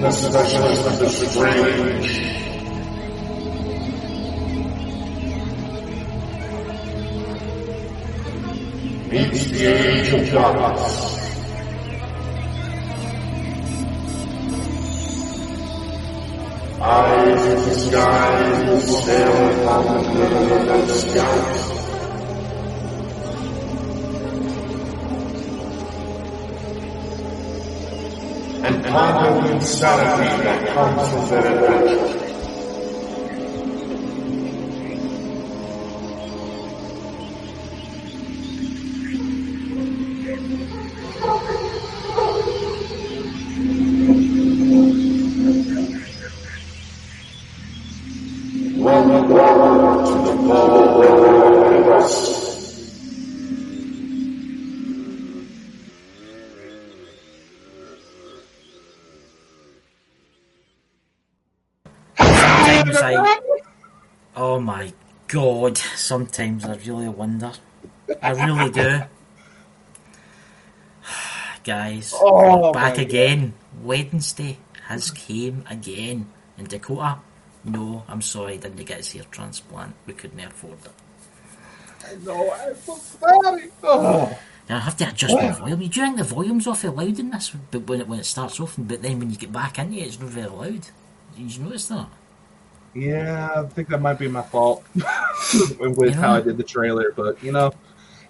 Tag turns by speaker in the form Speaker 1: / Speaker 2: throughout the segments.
Speaker 1: the specialist of the strange. Meets the age of darkness. Eyes in the skies will sail upon the middle of the skies. And ponder the insanity that comes from their adventure. Welcome to the Bonkers universe.
Speaker 2: Oh my God, sometimes I really wonder. I really do. Guys, back again. Wednesday has came again. In Dakota, no, I'm sorry, didn't get his hair transplant. We couldn't afford it.
Speaker 3: I know, I'm so sorry. Oh.
Speaker 2: Now I have to adjust my volume. Do you think the volume's awfully loud in this? But when it starts off, but then when you get back into it, it's not very loud. Did you notice that?
Speaker 3: Yeah, I think that might be my fault with how I did the trailer. But,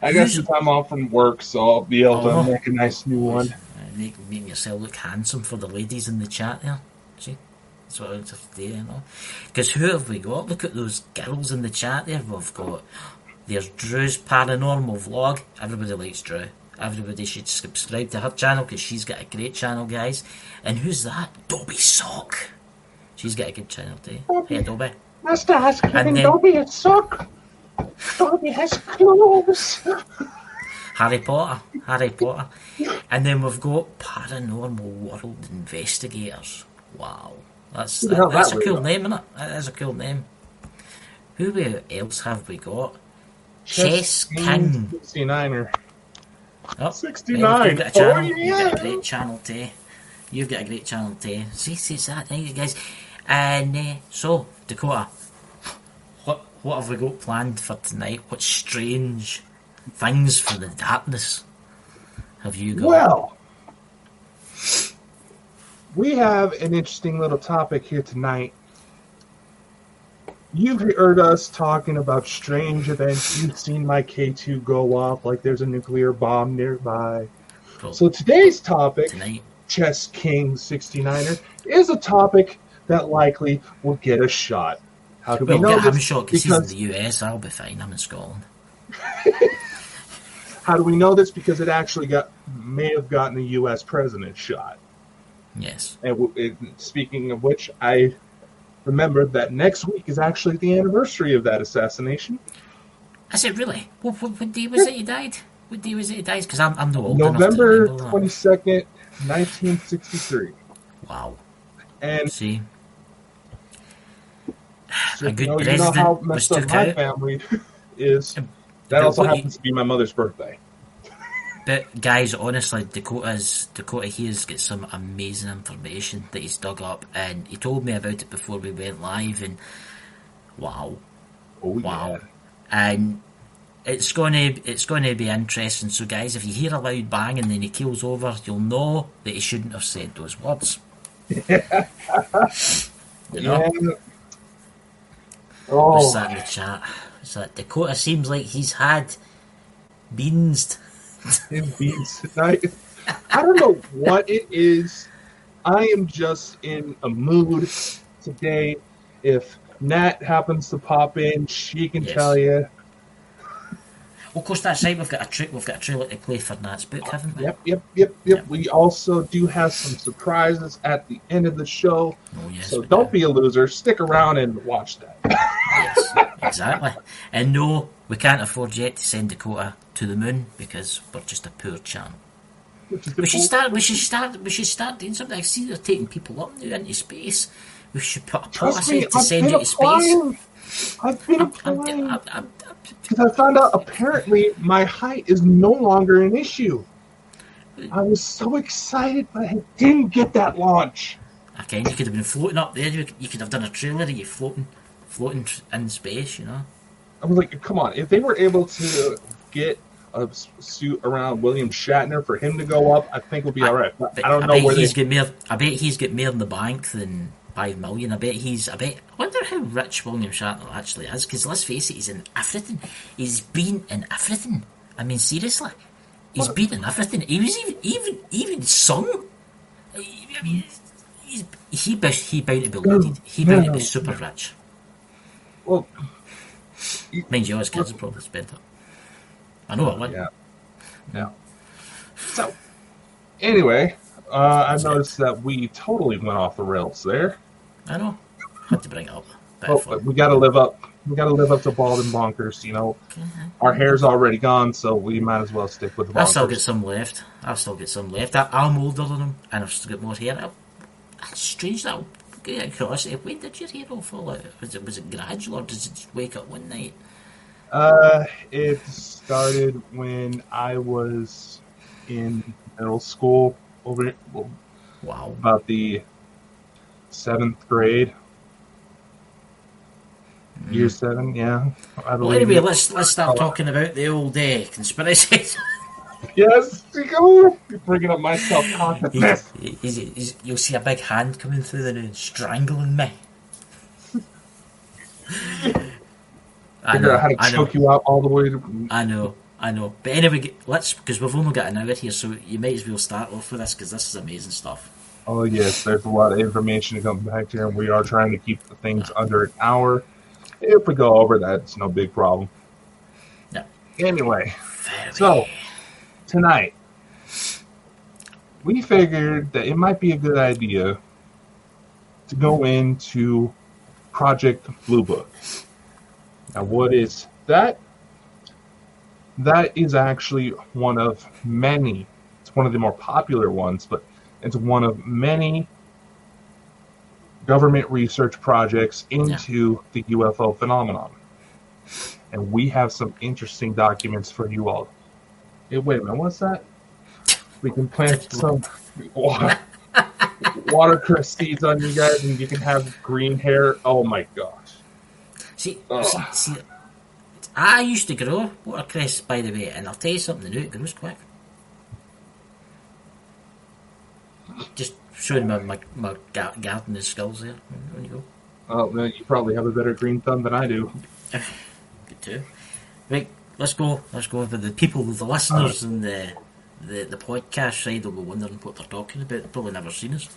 Speaker 3: I got some time off from work, so I'll be able to make a nice new one.
Speaker 2: Making yourself look handsome for the ladies in the chat there. See? That's what I have to do, Because who have we got? Look at those girls in the chat there. There's Drew's paranormal vlog. Everybody likes Drew. Everybody should subscribe to her channel because she's got a great channel, guys. And who's that? Dobby Sock. She's got a good channel too. Hey, Dobby.
Speaker 4: Master has given Dobby a sock. Dobby has clothes.
Speaker 2: Harry Potter. And then we've got Paranormal World Investigators. Wow. That's a cool name, isn't it? That is a cool name. Who else have we got? Chess King.
Speaker 3: 69er.
Speaker 2: Oh,
Speaker 3: 69.
Speaker 2: You've got a channel. You've got a great channel too. You've got a great channel too. See, it's that night, guys. And so, Dakota, what have we got planned for tonight? What strange things for the darkness have you got?
Speaker 3: Well, we have an interesting little topic here tonight. You've heard us talking about strange events. You've seen my K2 go off like there's a nuclear bomb nearby.
Speaker 2: Cool.
Speaker 3: So today's topic,
Speaker 2: Tonight.
Speaker 3: Chess King 69er, is a topic that likely will get a shot. How do we know this?
Speaker 2: I'm sure because he's in the US, I'll be fine. I'm in Scotland.
Speaker 3: How do we know this? Because it actually may have gotten a US president shot.
Speaker 2: Yes.
Speaker 3: And speaking of which, I remember that next week is actually the anniversary of that assassination.
Speaker 2: Is it really? What day was it he died? What day was it he died? Because I'm no old
Speaker 3: November
Speaker 2: enough to remember
Speaker 3: 22nd, 1963.
Speaker 2: Wow.
Speaker 3: And
Speaker 2: see,
Speaker 3: so,
Speaker 2: a good
Speaker 3: you
Speaker 2: president
Speaker 3: know how
Speaker 2: was
Speaker 3: messed up
Speaker 2: took
Speaker 3: my
Speaker 2: out.
Speaker 3: family is. That also happens to be my mother's birthday.
Speaker 2: But guys, honestly, Dakota here's got some amazing information that he's dug up, and he told me about it before we went live, and wow.
Speaker 3: Yeah.
Speaker 2: And it's gonna be interesting. So guys, if you hear a loud bang and then he keels over, you'll know that he shouldn't have said those words.
Speaker 3: Yeah.
Speaker 2: Yeah.
Speaker 3: Oh.
Speaker 2: What's that in the chat? What's that? Dakota seems like he's had beans.
Speaker 3: Beans tonight. I don't know what it is. I am just in a mood today. If Nat happens to pop in, she can tell you.
Speaker 2: Well, of course, that's right. We've got a trailer to play for Nat's book, haven't we?
Speaker 3: Yep. We also do have some surprises at the end of the show.
Speaker 2: Oh, yes,
Speaker 3: so don't be a loser. Stick around and watch that.
Speaker 2: Yes, exactly. And no, we can't afford yet to send Dakota to the moon because we're just a poor channel. We should start doing something. I see they're taking people up now into space. We should put a policy to send you to space.
Speaker 3: I've been applying. Because I found out apparently my height is no longer an issue. I was so excited, but I didn't get that launch.
Speaker 2: Okay, you could have been floating up there. You could have done a trailer of you floating in space. You know.
Speaker 3: I was like, come on, if they were able to get a suit around William Shatner for him to go up, I think we'll be all right. But I don't know where they.
Speaker 2: I bet he's got more in the bank than 5 million. I wonder how rich William Shatner actually is. Because let's face it, he's in everything. He's been in everything. I mean, seriously, he's been in everything. He was even sung. I mean, he bound to be loaded. He bound to be super rich.
Speaker 3: Well,
Speaker 2: mind you, his kids are probably spent it. I know it would.
Speaker 3: Yeah. So, anyway, I noticed that we totally went off the rails there.
Speaker 2: I know. Had to bring it up.
Speaker 3: But we got to live up. We got to live up to bald and bonkers. You know, our hair's already gone, so we might as well stick with the bonkers.
Speaker 2: I've still got some left. I'm older than him, and I've still got more hair. It's strange that. Curiosity. When did your hair all fall out? Was it gradual, or did it just wake up one night?
Speaker 3: It started when I was in middle school.
Speaker 2: Wow.
Speaker 3: About the 7th grade. Year 7, yeah.
Speaker 2: Well, anyway, let's start talking about the old conspiracies.
Speaker 3: Yes, you're bringing up my self-consciousness.
Speaker 2: You'll see a big hand coming through the room, strangling me.
Speaker 3: Figure out how to choke you out all the way to...
Speaker 2: I know. But anyway, because we've only got an hour here, so you might as well start off with this, because this is amazing stuff.
Speaker 3: Oh, yes, there's a lot of information to come back here, and we are trying to keep the things under an hour. If we go over that, it's no big problem.
Speaker 2: Yeah.
Speaker 3: Anyway, so, tonight, we figured that it might be a good idea to go into Project Blue Book. Now, what is that? That is actually one of many. It's one of the more popular ones, but it's one of many government research projects into the UFO phenomenon. And we have some interesting documents for you all. Hey, wait a minute, what's that? We can plant some watercress seeds on you guys and you can have green hair. Oh my gosh.
Speaker 2: See, I used to grow watercress, by the way, and I'll tell you something new, it grows quick. Just showing my gardening skills there. There you go.
Speaker 3: Oh, man, you probably have a better green thumb than I do.
Speaker 2: Good too. Right, let's go for the people, the listeners, and the podcast side will be wondering what they're talking about. They've probably never seen us.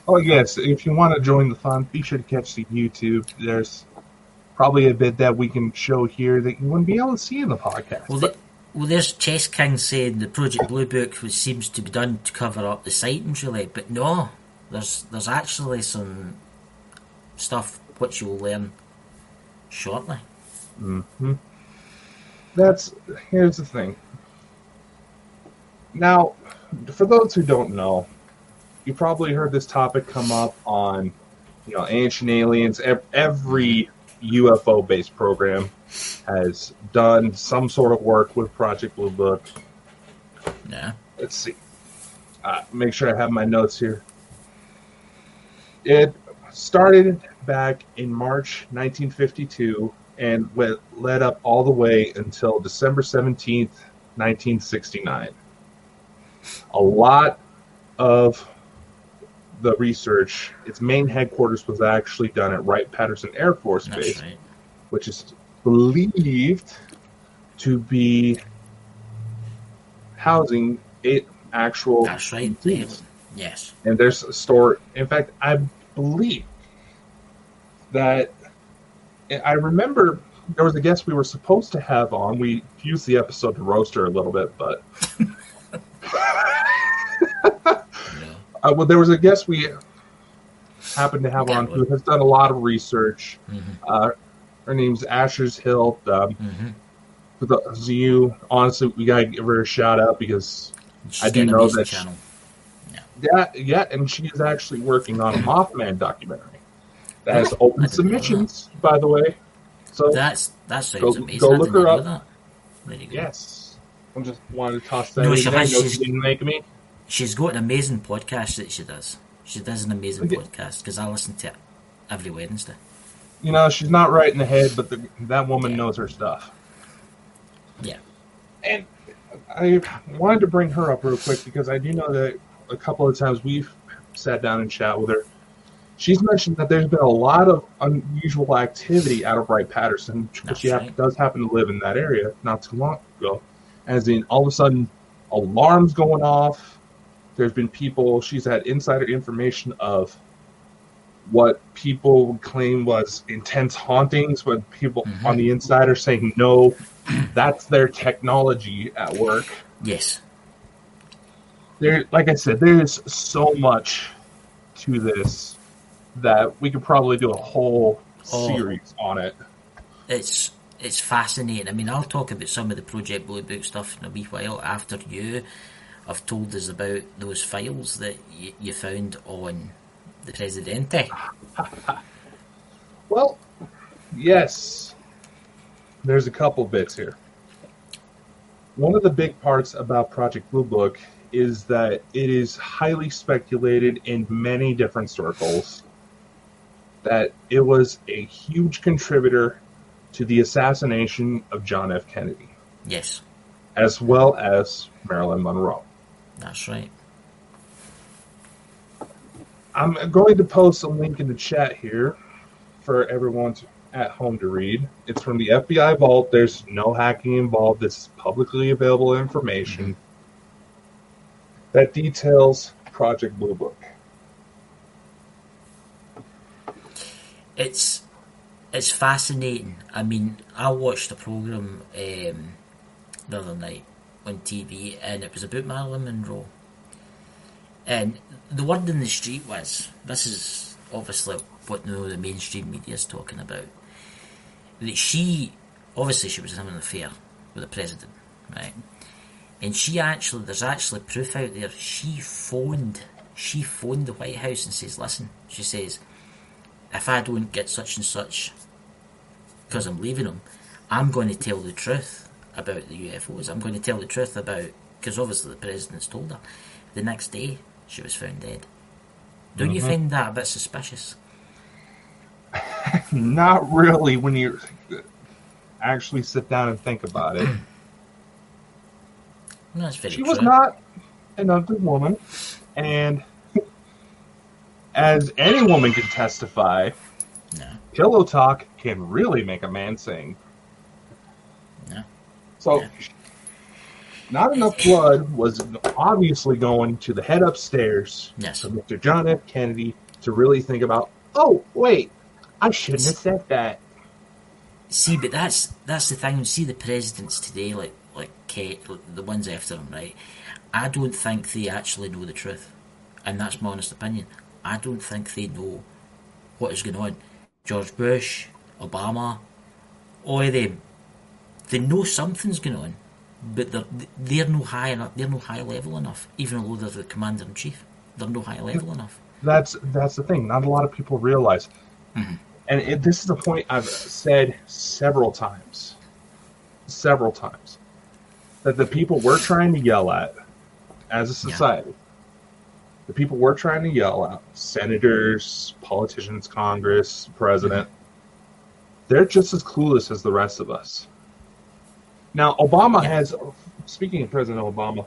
Speaker 3: Oh, yes. If you want to join the fun, be sure to catch the YouTube. There's probably a bit that we can show here that you wouldn't be able to see in the podcast.
Speaker 2: Well, there's Chess King saying the Project Blue Book seems to be done to cover up the sightings, really. But no, there's actually some stuff which you'll learn shortly.
Speaker 3: Mm-hmm. Here's the thing. Now, for those who don't know, you probably heard this topic come up on, Ancient Aliens. Every UFO-based program has done some sort of work with Project Blue Book.
Speaker 2: Yeah.
Speaker 3: Let's see. Make sure I have my notes here. It started back in March 1952 and led up all the way until December 17th, 1969. A lot of the research, its main headquarters was actually done at Wright-Patterson Air Force Base,
Speaker 2: right,
Speaker 3: which is believed to be housing 8 actual...
Speaker 2: That's right.
Speaker 3: teams.
Speaker 2: Yes.
Speaker 3: And there's a store... In fact, I believe that... I remember there was a guest we were supposed to have on. We used the episode to roast her a little bit, but... Well, there was a guest we happened to have on who has done a lot of research. Mm-hmm. Her name's Asher's Hill. For those of you, honestly, we gotta give her a shout out because I do know that. Channel. Yeah, and she is actually working on a Mothman documentary that has open submissions, by the way. So
Speaker 2: that sounds amazing.
Speaker 3: Go look her up.
Speaker 2: There you go.
Speaker 3: Yes, I just wanted to toss that in there. No, she didn't make me.
Speaker 2: She's got an amazing podcast that she does. She does an amazing podcast because I listen to it every Wednesday.
Speaker 3: You know, she's not right in the head, but that woman
Speaker 2: Yeah.
Speaker 3: knows her stuff.
Speaker 2: Yeah.
Speaker 3: And I wanted to bring her up real quick because I do know that a couple of times we've sat down and chat with her. She's mentioned that there's been a lot of unusual activity out of Wright-Patterson because she does happen to live in that area not too long ago. As in, all of a sudden, alarms going off. There's been people, she's had insider information of what people would claim was intense hauntings, but people on the inside are saying, no, that's their technology at work.
Speaker 2: Yes.
Speaker 3: There, like I said, there is so much to this that we could probably do a whole series on it.
Speaker 2: It's fascinating. I mean, I'll talk about some of the Project Blue Book stuff in a wee while after you have told us about those files that you found on the Presidente.
Speaker 3: Well, yes. There's a couple bits here. One of the big parts about Project Blue Book is that it is highly speculated in many different circles that it was a huge contributor to the assassination of John F. Kennedy.
Speaker 2: Yes.
Speaker 3: As well as Marilyn Monroe.
Speaker 2: That's right.
Speaker 3: I'm going to post a link in the chat here for everyone at home to read. It's from the FBI vault. There's no hacking involved. This is publicly available information that details Project Blue Book.
Speaker 2: It's fascinating. I mean, I watched a program the other night on TV, and it was about Marilyn Monroe. And the word in the street was, this is obviously what the mainstream media is talking about, that she was having an affair with the president, right? And there's actually proof out there, she phoned the White House and says, listen, she says, if I don't get such and such, because I'm leaving them, I'm going to tell the truth about the UFOs. I'm going to tell the truth about, because obviously the president's told her. The next day, she was found dead. Don't you find that a bit suspicious?
Speaker 3: Not really when you actually sit down and think about it.
Speaker 2: No, that's very
Speaker 3: She
Speaker 2: true.
Speaker 3: was not an ugly woman, and as any woman can testify, pillow talk can really make a man sing.
Speaker 2: Yeah.
Speaker 3: So, not enough blood was obviously going to the head upstairs
Speaker 2: Yes.
Speaker 3: for Mr. John F. Kennedy to really think about, oh, wait, I shouldn't have said that.
Speaker 2: See, but that's the thing. See, the presidents today, like Kate, the ones after him, right? I don't think they actually know the truth, and that's my honest opinion. I don't think they know what is going on. George Bush, Obama, all of them, they know something's going on, but they're no high enough. They're no high level enough, even though they're the commander in chief. They're no high level enough.
Speaker 3: That's the thing. Not a lot of people realize. Mm-hmm. And this is a point I've said several times, that the people we're trying to yell at as a society, the people we're trying to yell at, senators, politicians, Congress, president, they're just as clueless as the rest of us. Now, Obama has, speaking of President Obama,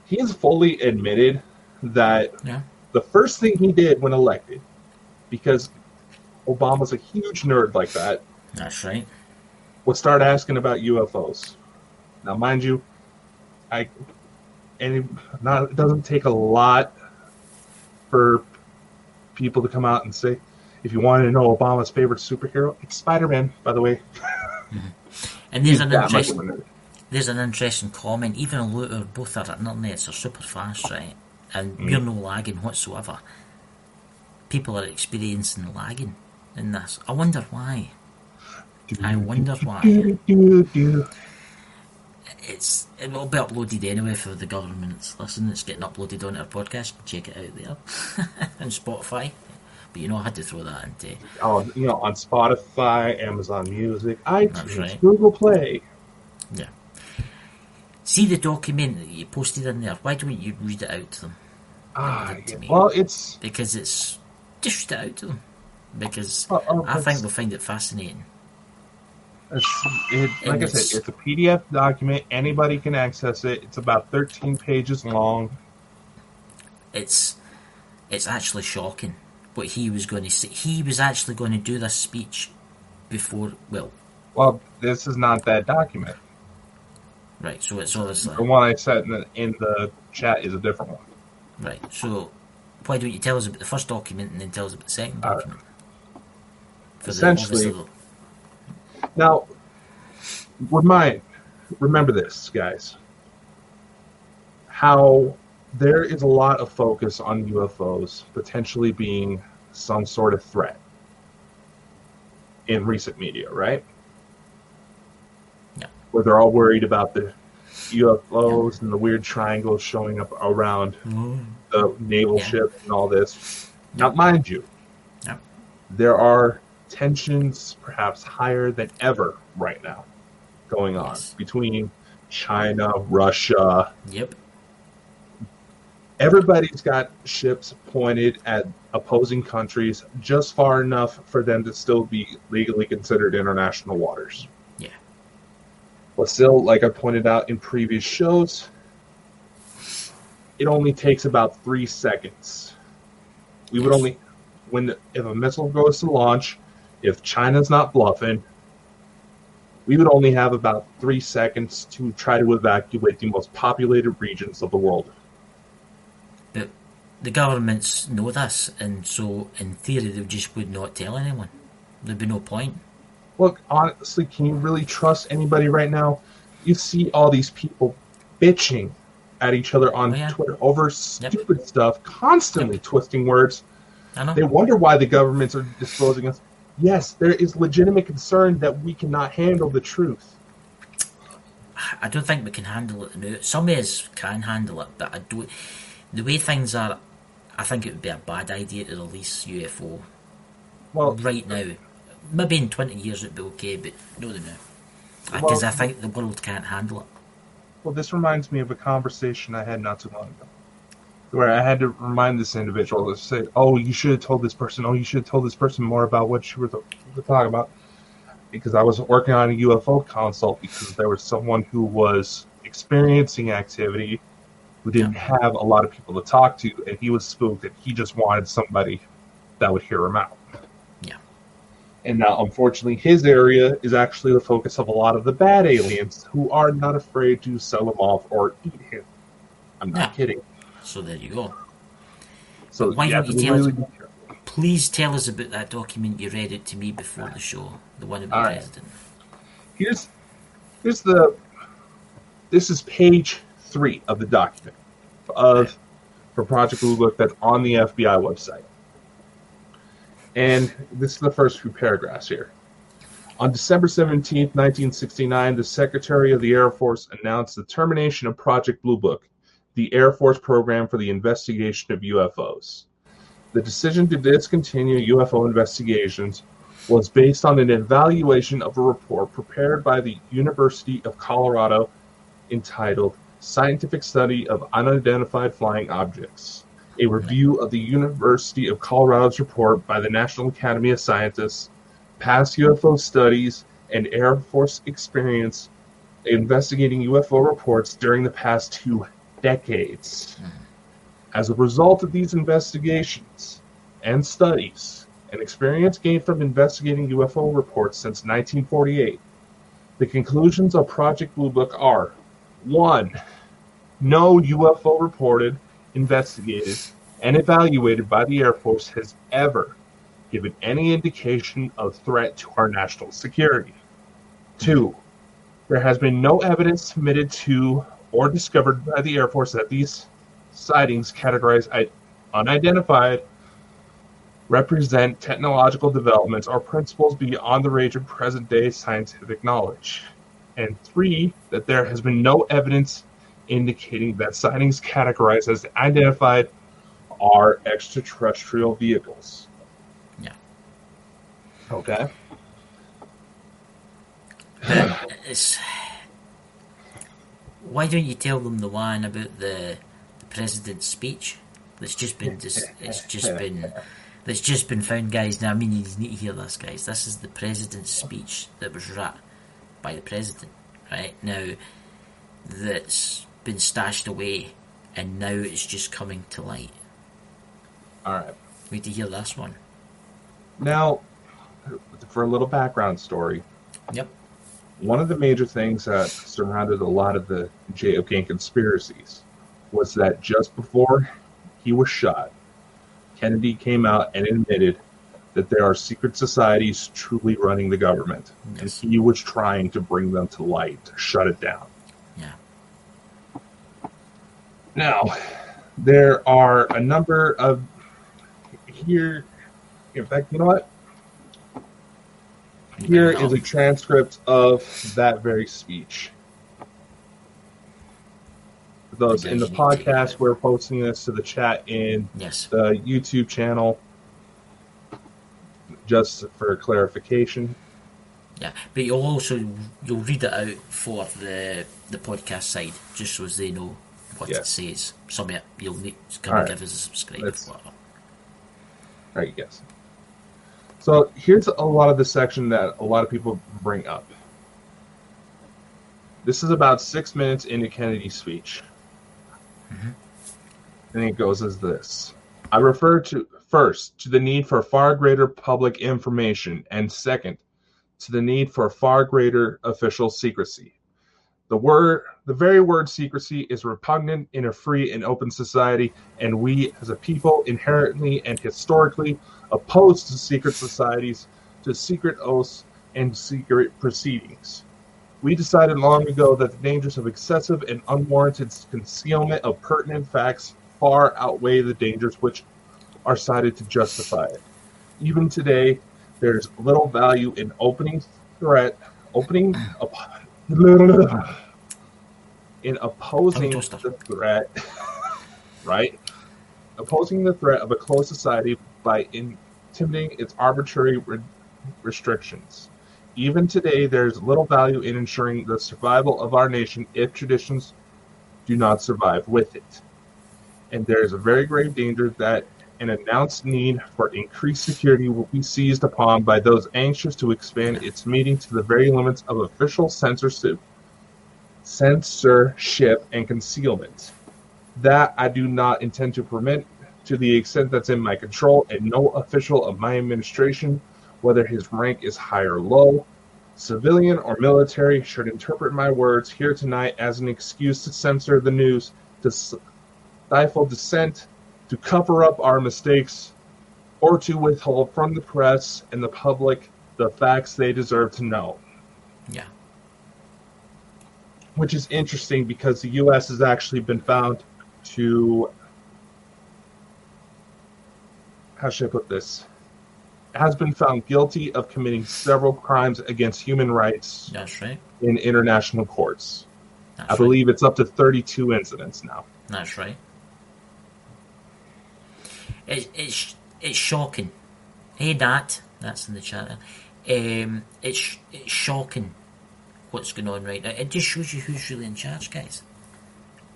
Speaker 3: he has fully admitted that the first thing he did when elected, because Obama's a huge nerd like that.
Speaker 2: That's right.
Speaker 3: Would start asking about UFOs. Now, mind you, it doesn't take a lot for people to come out and say, if you wanted to know Obama's favorite superhero, it's Spider-Man, by the way.
Speaker 2: And there's an interesting comment. Even though both our internets are super fast, right, and we're no lagging whatsoever, people are experiencing lagging in this. I wonder why. It'll be uploaded anyway for the government. Listen, it's getting uploaded on our podcast. Check it out there and Spotify. But I had to throw that into.
Speaker 3: On Spotify, Amazon Music, iTunes,
Speaker 2: right.
Speaker 3: Google Play.
Speaker 2: Yeah. See the document that you posted in there. Why don't you read it out to them? to me.
Speaker 3: Well, it's
Speaker 2: Because it's dished out to them. Because I
Speaker 3: it's,
Speaker 2: think they'll find it fascinating.
Speaker 3: like I said, it's a PDF document. Anybody can access it. It's about 13 pages long.
Speaker 2: It's actually shocking what he was going to say. He was actually going to do this speech before.
Speaker 3: Well, this is not that document.
Speaker 2: Right. So it's obviously
Speaker 3: The one I said in the chat is a different one.
Speaker 2: right. So why don't you tell us about the first document and then tell us about the second document?
Speaker 3: Essentially, now remember this, guys. How there is a lot of focus on UFOs potentially being some sort of threat in recent media, right?
Speaker 2: Yeah.
Speaker 3: Where they're all worried about the UFOs and the weird triangles showing up around the naval ship and all this. Now, mind you, there are tensions perhaps higher than ever right now going on between China, Russia.
Speaker 2: Yep.
Speaker 3: Everybody's got ships pointed at opposing countries just far enough for them to still be legally considered international waters.
Speaker 2: Yeah.
Speaker 3: But still, like I pointed out in previous shows, it only takes about 3 seconds. We would only, if a missile goes to launch, if China's not bluffing, we would only have about 3 seconds to try to evacuate the most populated regions of the world.
Speaker 2: But the governments know this, and so in theory they just would not tell anyone. There'd be no point.
Speaker 3: Look, honestly, can you really trust anybody right now? You see all these people bitching at each other on Twitter over stupid stuff, constantly twisting words.
Speaker 2: I know.
Speaker 3: They wonder why the governments are disclosing us. Yes, there is legitimate concern that we cannot handle the truth.
Speaker 2: I don't think we can handle it now. Some of us can handle it, but I don't. The way things are, I think it would be a bad idea to release UFO right now. Maybe in 20 years it'd be okay, but not now. Because I think the world can't handle it.
Speaker 3: Well, this reminds me of a conversation I had not too long ago, where I had to remind this individual to say, "Oh, you should have told this person. Oh, you should have told this person more about what you were talking about." Because I was working on a UFO consult because there was someone who was experiencing activity who didn't have a lot of people to talk to, and he was spooked, and he just wanted somebody that would hear him out.
Speaker 2: Yeah.
Speaker 3: And now, unfortunately, his area is actually the focus of a lot of the bad aliens who are not afraid to sell him off or eat him. I'm not kidding.
Speaker 2: So there you go.
Speaker 3: So
Speaker 2: why don't you tell us? Please tell us about that document you read it to me before the show, the one about the president.
Speaker 3: This is page 3 of the document for Project Blue Book that's on the FBI website. And this is the first few paragraphs here. On December 17th, 1969, the Secretary of the Air Force announced the termination of Project Blue Book, the Air Force program for the investigation of UFOs. The decision to discontinue UFO investigations was based on an evaluation of a report prepared by the University of Colorado entitled Scientific Study of Unidentified Flying Objects, a review of the University of Colorado's report by the National Academy of Scientists, past UFO studies, and Air Force experience investigating UFO reports during the past 2 decades. As a result of these investigations and studies and experience gained from investigating UFO reports since 1948, the conclusions of Project Blue Book are: 1. No UFO reported, investigated, and evaluated by the Air Force has ever given any indication of threat to our national security. 2. There has been no evidence submitted to or discovered by the Air Force that these sightings, categorized unidentified, represent technological developments or principles beyond the range of present-day scientific knowledge. And 3, that there has been no evidence indicating that sightings categorized as identified are extraterrestrial vehicles.
Speaker 2: Yeah.
Speaker 3: Okay.
Speaker 2: Why don't you tell them the one about the president's speech? That's just been found, guys. Now, I mean, you need to hear this, guys. This is the president's speech that was read by the president, right? Now, that's been stashed away, and now it's just coming to light.
Speaker 3: All right.
Speaker 2: We need to hear this one.
Speaker 3: Now, for a little background story.
Speaker 2: Yep.
Speaker 3: One of the major things that surrounded a lot of the JFK conspiracies was that just before he was shot, Kennedy came out and admitted that there are secret societies truly running the government.
Speaker 2: Yes.
Speaker 3: And he was trying to bring them to light, to shut it down.
Speaker 2: Yeah.
Speaker 3: Now, there are a number of here. In fact, you know what? Here is a transcript of that very speech. For those in the podcast, we're posting this to the chat in the YouTube channel, just for clarification.
Speaker 2: Yeah, but you'll read it out for the podcast side, just so as they know what it says. Some of it you'll need to come and give us a subscribe. All
Speaker 3: right, yes. So here's a lot of the section that a lot of people bring up. This is about 6 minutes into Kennedy's speech.
Speaker 2: Mm-hmm.
Speaker 3: And it goes as this. I refer to, first, to the need for far greater public information, and second, to the need for far greater official secrecy. The very word secrecy is repugnant in a free and open society, and we as a people inherently and historically opposed to secret societies, to secret oaths, and secret proceedings. We decided long ago that the dangers of excessive and unwarranted concealment of pertinent facts far outweigh the dangers which are cited to justify it. Even today, there's little value in opposing the threat, right? Opposing the threat of a closed society by intimidating its arbitrary restrictions. Even today, there's little value in ensuring the survival of our nation if traditions do not survive with it. And there is a very grave danger that an announced need for increased security will be seized upon by those anxious to expand its meaning to the very limits of official censorship and concealment. That I do not intend to permit to the extent that's in my control, and no official of my administration, whether his rank is high or low, civilian or military, should interpret my words here tonight as an excuse to censor the news, to stifle dissent, to cover up our mistakes, or to withhold from the press and the public the facts they deserve to know.
Speaker 2: Yeah.
Speaker 3: Which is interesting because the U.S. has actually been found to, how should I put this? Has been found guilty of committing several crimes against human rights.
Speaker 2: That's right.
Speaker 3: In international courts. I believe it's up to 32 incidents now.
Speaker 2: That's right. It's shocking. Hey, Nat, that's in the chat. It's shocking what's going on right now. It just shows you who's really in charge, guys.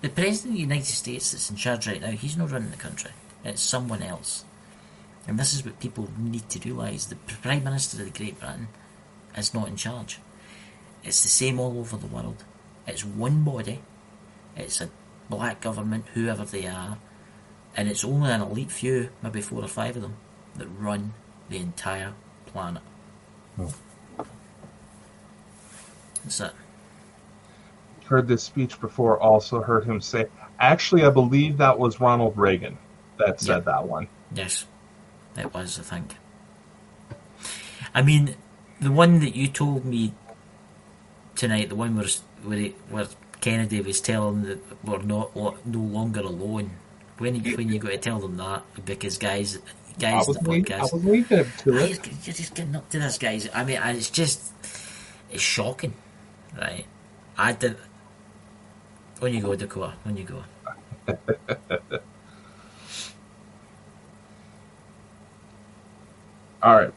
Speaker 2: The President of the United States that's in charge right now, he's not running the country. It's someone else. And this is what people need to realise. The Prime Minister of the Great Britain is not in charge. It's the same all over the world. It's one body. It's a black government, whoever they are. And it's only an elite few, maybe 4 or 5 of them, that run the entire planet. That's it.
Speaker 3: Heard this speech before, also heard him say, actually, I believe that was Ronald Reagan that said that one.
Speaker 2: Yes, it was, I think. I mean, the one that you told me tonight, the one where Kennedy was telling them that we're no longer alone. When you got to tell them that, because guys, the podcast.
Speaker 3: I was leaving to it.
Speaker 2: You're just getting up to this, guys. I mean, it's shocking, right? I did. On you go, Decay. On you go.
Speaker 3: All right,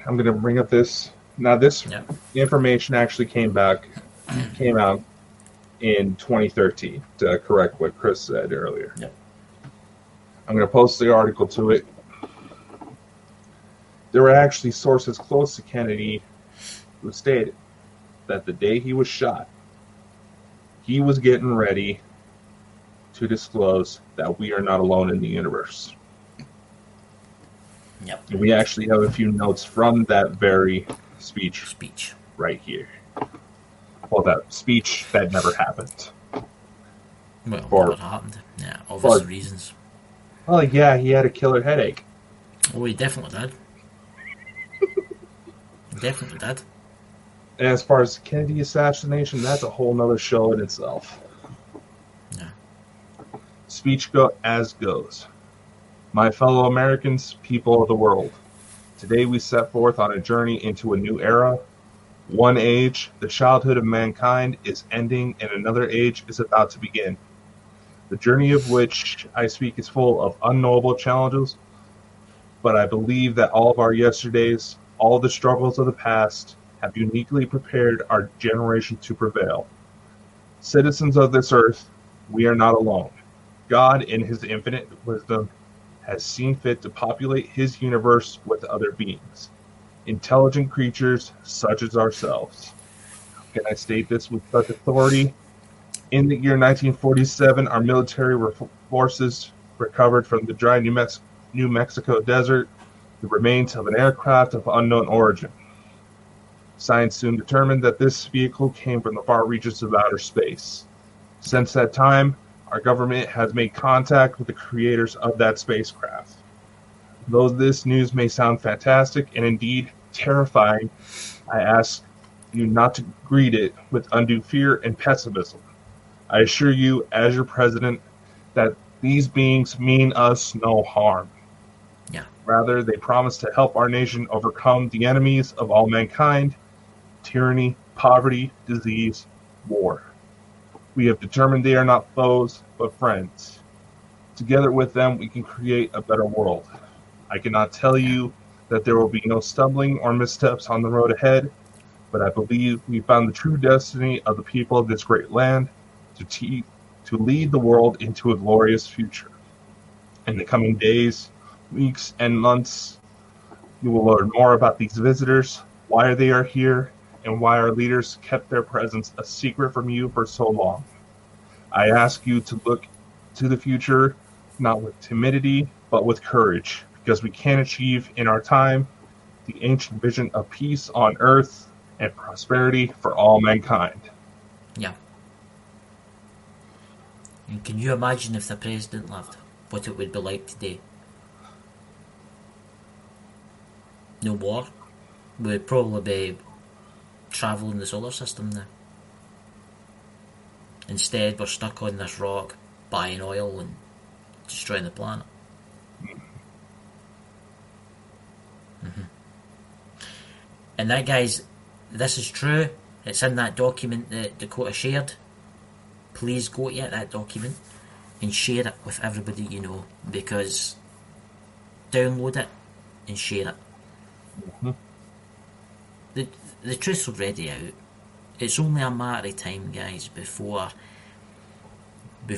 Speaker 3: I'm going to bring up this. Now, this information actually came out in 2013 to correct what Chris said earlier.
Speaker 2: Yep.
Speaker 3: I'm going to post the article to it. There were actually sources close to Kennedy who stated that the day he was shot, he was getting ready to disclose that we are not alone in the universe.
Speaker 2: Yep.
Speaker 3: And we actually have a few notes from that very speech right here. Well, that speech that never happened.
Speaker 2: Well, what happened? Yeah, obvious reasons.
Speaker 3: Well, yeah, he had a killer headache.
Speaker 2: Oh, he definitely did. Definitely did.
Speaker 3: And as far as the Kennedy assassination, that's a whole nother show in itself.
Speaker 2: Yeah.
Speaker 3: Speech as goes. My fellow Americans, people of the world, today we set forth on a journey into a new era. One age, the childhood of mankind, is ending, and another age is about to begin. The journey of which I speak is full of unknowable challenges, but I believe that all of our yesterdays, all the struggles of the past, have uniquely prepared our generation to prevail. Citizens of this earth, we are not alone. God, in his infinite wisdom, has seen fit to populate his universe with other beings, intelligent creatures such as ourselves. Can I state this with such authority? In the year 1947, our military forces recovered from the dry New Mexico desert the remains of an aircraft of unknown origin. Science soon determined that this vehicle came from the far reaches of outer space. Since that time, our government has made contact with the creators of that spacecraft. Though this news may sound fantastic and indeed terrifying, I ask you not to greet it with undue fear and pessimism. I assure you, as your president, that these beings mean us no harm.
Speaker 2: Yeah.
Speaker 3: Rather, they promise to help our nation overcome the enemies of all mankind: tyranny, poverty, disease, war. We have determined they are not foes, but friends. Together with them, we can create a better world. I cannot tell you that there will be no stumbling or missteps on the road ahead, but I believe we found the true destiny of the people of this great land to lead the world into a glorious future. In the coming days, weeks, and months, you will learn more about these visitors, why they are here, and why our leaders kept their presence a secret from you for so long. I ask you to look to the future, not with timidity, but with courage, because we can achieve in our time the ancient vision of peace on earth and prosperity for all mankind.
Speaker 2: Yeah. And can you imagine if the president lived, what it would be like today? No war. We'd probably be travelling the solar system now. Instead, we're stuck on this rock, buying oil and destroying the planet. Mm-hmm. And that, guys, this is true. It's in that document that Dakota shared. Please go to that document and share it with everybody you know, because download it and share it.
Speaker 3: Mm-hmm.
Speaker 2: The truth's already out. It's only a matter of time, guys, before we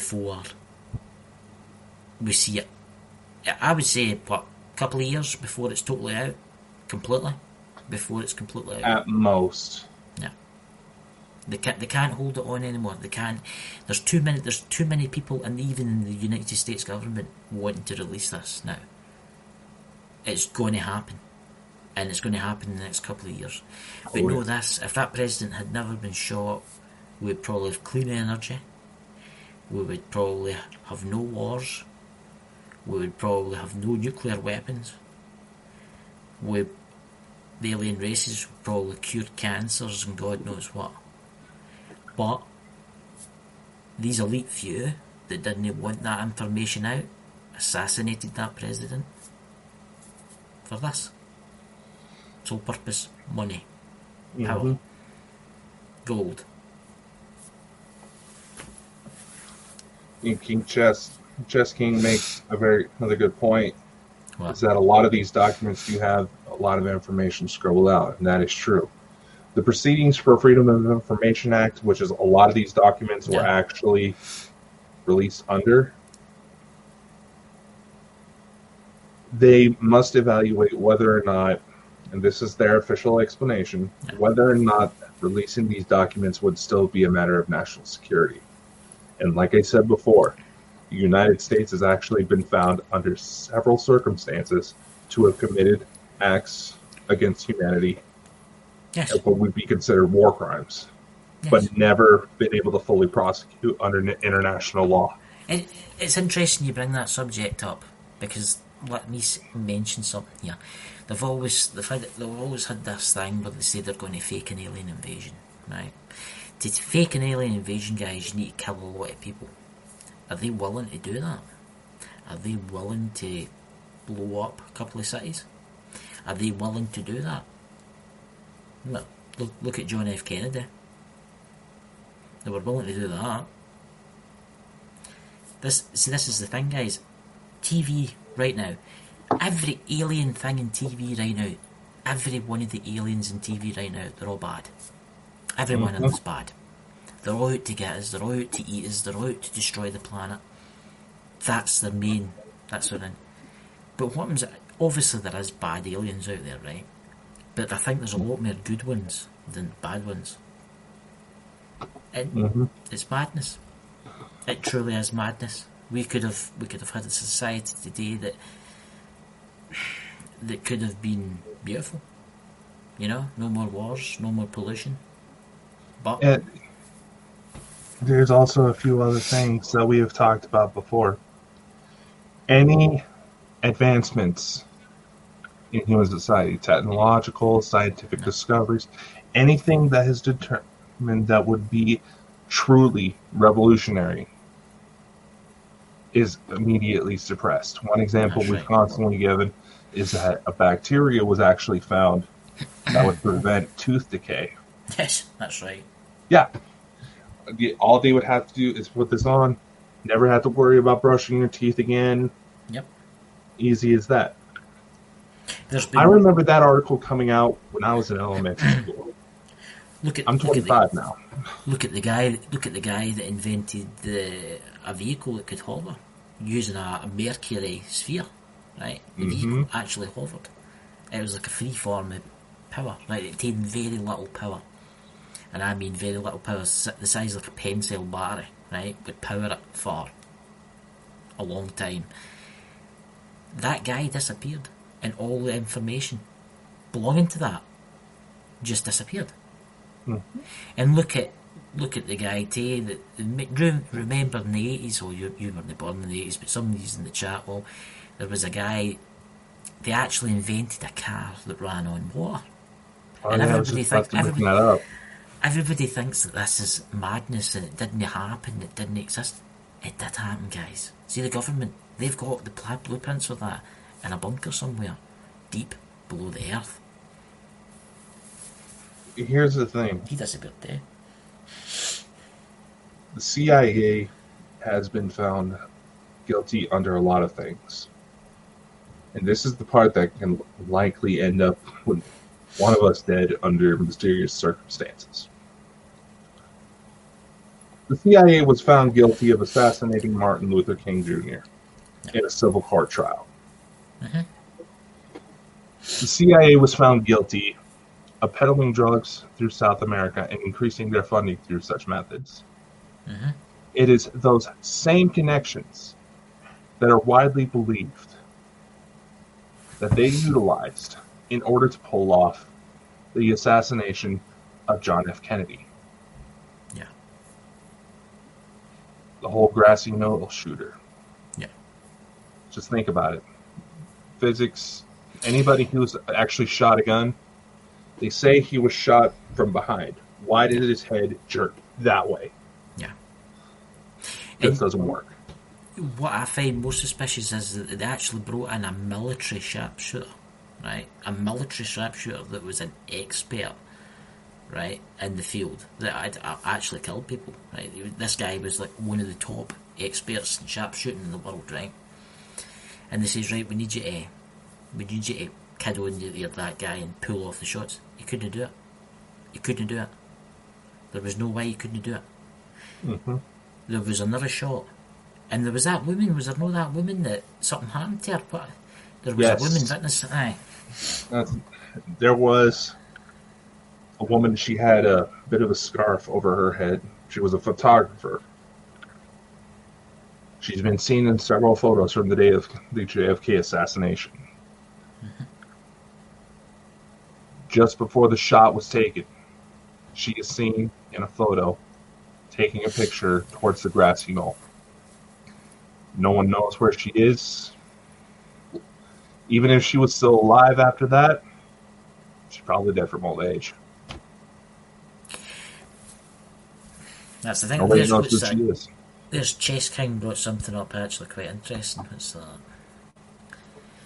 Speaker 2: see it. I would say, what, a couple of years before it's totally out, completely, before it's completely out.
Speaker 3: At most.
Speaker 2: Yeah. They can't hold it on anymore. They can't. There's too many people, and even in the United States government, wanting to release this now. It's going to happen. And it's going to happen in the next couple of years. But know this, if that president had never been shot, we'd probably have clean energy. We would probably have no wars. We would probably have no nuclear weapons. The alien races would probably cure cancers and God knows what. But these elite few that didn't want that information out assassinated that president for this. Sole purpose, money, power, gold.
Speaker 3: King Chess King makes another good point.
Speaker 2: What?
Speaker 3: Is that a lot of these documents do have a lot of information scribbled out, and that is true. The Proceedings for Freedom of Information Act, which is a lot of these documents were actually released under, they must evaluate whether or not, and this is their official explanation, whether or not releasing these documents would still be a matter of national security. And like I said before, the United States has actually been found under several circumstances to have committed acts against humanity that would be considered war crimes, but never been able to fully prosecute under international law.
Speaker 2: It's interesting you bring that subject up, because let me mention something here. They've always had this thing where they say they're going to fake an alien invasion, right? To fake an alien invasion, guys, you need to kill a lot of people. Are they willing to do that? Are they willing to blow up a couple of cities? Are they willing to do that? No. Look at John F. Kennedy. They were willing to do that. This is the thing, guys. TV right now. Every alien thing in TV right now, every one of the aliens in TV right now, they're all bad. Every one of them is bad. They're all out to get us, they're all out to eat us, they're all out to destroy the planet. That's their main, that's what in. But what happens, obviously there is bad aliens out there, right? But I think there's a lot more good ones than bad ones. And it's madness. It truly is madness. We could have had a society today that could have been beautiful. You know, no more wars, no more pollution. But
Speaker 3: there's also a few other things that we have talked about before. Any advancements in human society, technological, scientific discoveries, anything that is determined that would be truly revolutionary is immediately suppressed. One example we've constantly given is that a bacteria was actually found that would prevent tooth decay.
Speaker 2: Yes, that's right.
Speaker 3: Yeah. All they would have to do is put this on, never have to worry about brushing your teeth again.
Speaker 2: Yep.
Speaker 3: Easy as that. I remember that article coming out when I was in elementary school. I'm 25 now.
Speaker 2: Look at the guy that invented a vehicle that could hover using a mercury sphere, right? The vehicle actually hovered. It was like a free form of power, right? It taken very little power. And I mean very little power, the size of a pencil battery, right? Would power it for a long time. That guy disappeared, and all the information belonging to that just disappeared. And look at the guy today that remember in the 80s, or you weren't born in the 80s, but somebody's in the chat. Well, there was a guy. They actually invented a car that ran on water, and everybody thinks that this is madness and it didn't happen, it didn't exist. It did happen, guys. See, the government, they've got the blueprints for that in a bunker somewhere, deep below the earth.
Speaker 3: Here's the thing.
Speaker 2: He disappeared there.
Speaker 3: The CIA has been found guilty under a lot of things. And this is the part that can likely end up with one of us dead under mysterious circumstances. The CIA was found guilty of assassinating Martin Luther King Jr. in a civil court trial. The CIA was found guilty of peddling drugs through South America and increasing their funding through such methods. It is those same connections that are widely believed that they utilized in order to pull off the assassination of John F. Kennedy.
Speaker 2: Yeah.
Speaker 3: The whole grassy knoll shooter.
Speaker 2: Yeah.
Speaker 3: Just think about it. Physics, anybody who's actually shot a gun, they say he was shot from behind. Why did his head jerk that way?
Speaker 2: Yeah.
Speaker 3: This doesn't work.
Speaker 2: What I find most suspicious is that they actually brought in a military sharpshooter, right? A military sharpshooter that was an expert, right, in the field, that had actually killed people, right? This guy was like one of the top experts in sharpshooting in the world, right? And they says, right, we need you to kid on you're that guy and pull off the shots. He couldn't do it. He couldn't do it. There was no way he couldn't do it. There was another shot. And there was that woman, was there no that woman that something happened to her? What? There was a woman witness. Aye.
Speaker 3: There was a woman. She had a bit of a scarf over her head. She was a photographer. She's been seen in several photos from the day of the JFK assassination. Mm-hmm. Just before the shot was taken, she is seen in a photo taking a picture towards the grassy knoll. No one knows where she is. Even if she was still alive after that, she's probably dead from old age.
Speaker 2: That's the thing.
Speaker 3: Nobody knows who she is.
Speaker 2: There's Chess King brought something up actually quite interesting. It's that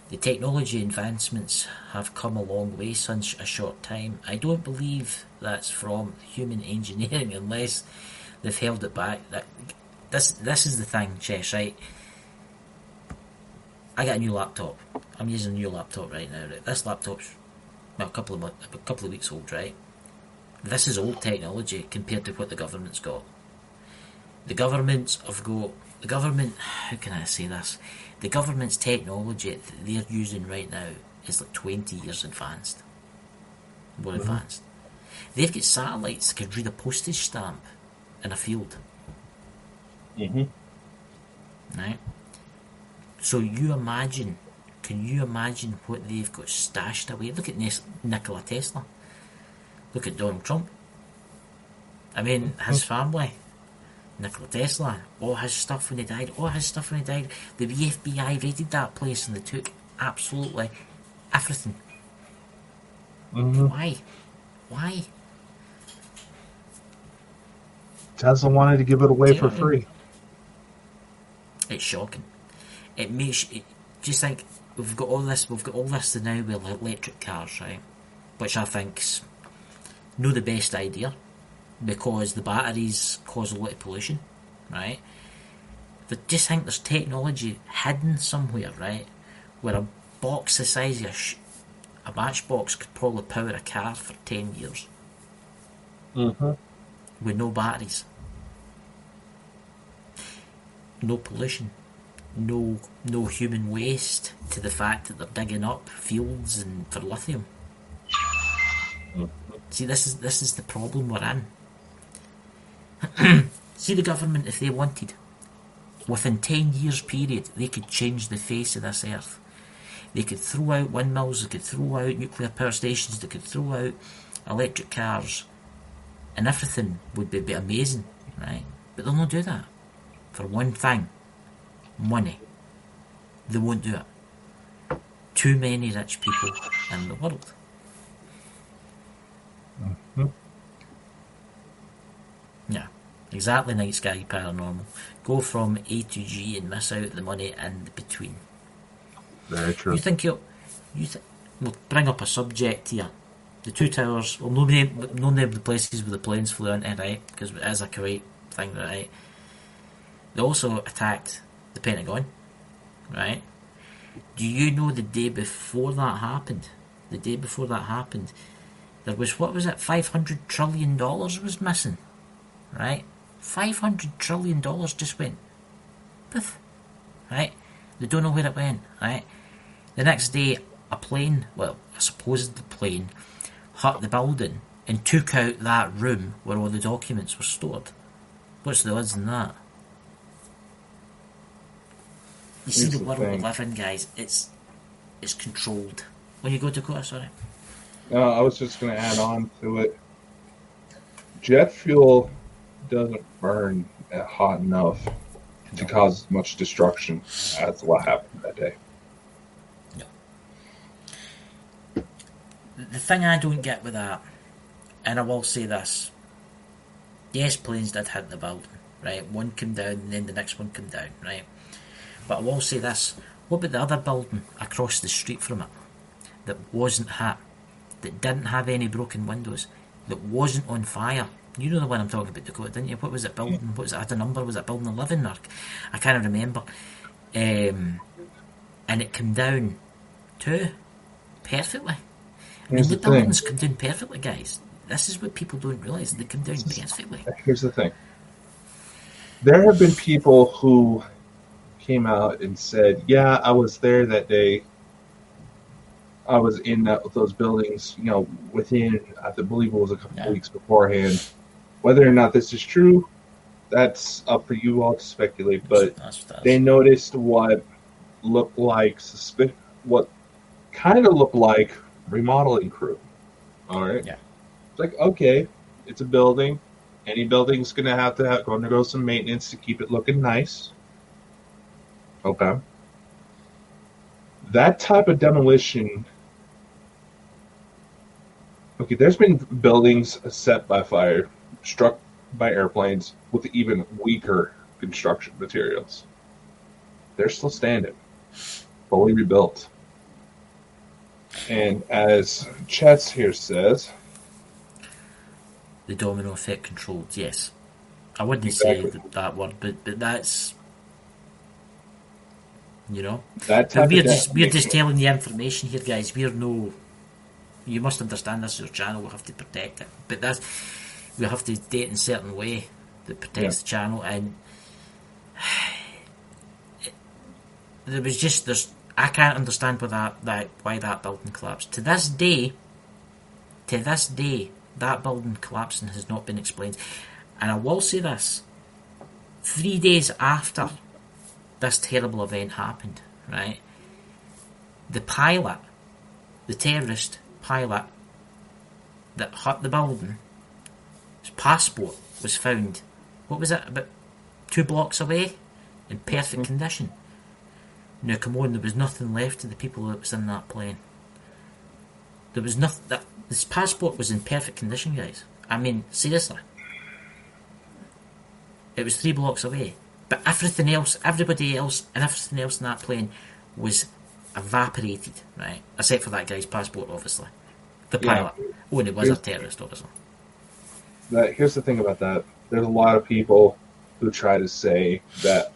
Speaker 2: the technology advancements have come a long way since a short time. I don't believe that's from human engineering unless they've held it back. This is the thing, Chess, right? I got a new laptop. I'm using a new laptop right now. Right? This laptop's a couple of weeks old, right? This is old technology compared to what the government's got. The government, how can I say this? The government's technology that they're using right now is like 20 years advanced. More advanced. They've got satellites that could read a postage stamp in a field.
Speaker 3: Mm-hmm.
Speaker 2: Right? So can you imagine what they've got stashed away? Look at Nikola Tesla. Look at Donald Trump. I mean, his family. Nikola Tesla, all his stuff when he died. The FBI raided that place and they took absolutely everything.
Speaker 3: Mm-hmm.
Speaker 2: Why?
Speaker 3: Tesla wanted to give it away for free.
Speaker 2: It's shocking. It makes just think we've got all this now with electric cars, right? Which I think's not the best idea because the batteries cause a lot of pollution, right? But just think there's technology hidden somewhere, right? Where a box the size of a matchbox could probably power a car for 10 years.
Speaker 3: Mm-hmm.
Speaker 2: With no batteries. No pollution. No human waste to the fact that they're digging up fields and for lithium. Mm-hmm. See, this is the problem we're in. See, the government, if they wanted, within 10 years period, they could change the face of this earth. They could throw out windmills, they could throw out nuclear power stations, they could throw out electric cars, and everything would be amazing, right? But they'll not do that. For one thing, money. They won't do it. Too many rich people in the world.
Speaker 3: Mm-hmm.
Speaker 2: Yeah, exactly. Night Sky Paranormal. Go from A to G and miss out the money in between.
Speaker 3: Very true.
Speaker 2: You think we'll bring up a subject here. The two towers. Well, no name the places where the planes flew into, right? Because it is a Kuwait thing, right? They also attacked the Pentagon, right? Do you know the day before that happened? There was, what was it, $500 trillion was missing, right? $500 trillion just went poof, right? They don't know where it went, right? The next day, a supposed plane, hit the building and took out that room where all the documents were stored. What's the odds in that? You see the world we live in, guys. It's controlled. When you go to Dakota, sorry.
Speaker 3: No, I was just going to add on to it. Jet fuel doesn't burn hot enough to cause as much destruction as what happened that day.
Speaker 2: No. The thing I don't get with that, and I will say this, yes, planes did hit the building, right? One came down and then the next one came down, right? But I will say this, what about the other building across the street from it that wasn't hit, that didn't have any broken windows, that wasn't on fire? You know the one I'm talking about, Dakota, didn't you? What was it building? What was it? I had a number. Was it building 11? Or I can't remember. And it came down too perfectly. I mean, the buildings come down perfectly, guys. This is what people don't realise. They come down perfectly.
Speaker 3: Here's the thing. There have been people who came out and said, yeah, I was there that day, I was in those buildings, within, I believe it was a couple of weeks beforehand. Whether or not this is true, that's up for you all to speculate. But they noticed what looked like what kind of looked like remodeling crew. All right.
Speaker 2: Yeah.
Speaker 3: It's like, okay, it's a building. Any building's going to have to undergo some maintenance to keep it looking nice. Okay. That type of demolition. Okay, there's been buildings set by fire, struck by airplanes with even weaker construction materials. They're still standing, fully rebuilt. And as Chess here says,
Speaker 2: the domino effect controlled, yes. I wouldn't say that word, but that's,
Speaker 3: that type
Speaker 2: we're just telling the information here, guys. You must understand this is your channel. We have to protect it, but we have to do it in a certain way that protects the channel. And I can't understand why that building collapsed. To this day, that building collapsing has not been explained. And I will say this: 3 days after this terrible event happened, right? The terrorist pilot that hit the building, his passport was found, what was it, about 2 blocks away, in perfect condition. Now, come on, there was nothing left of the people that was in that plane. There was nothing. This passport was in perfect condition, guys. I mean, seriously. It was 3 blocks away. But everybody else, and everything else in that plane was evaporated, right? Except for that guy's passport, obviously. The pilot. Oh, and it was a terrorist, obviously.
Speaker 3: Here's the thing about that. There's a lot of people who try to say that,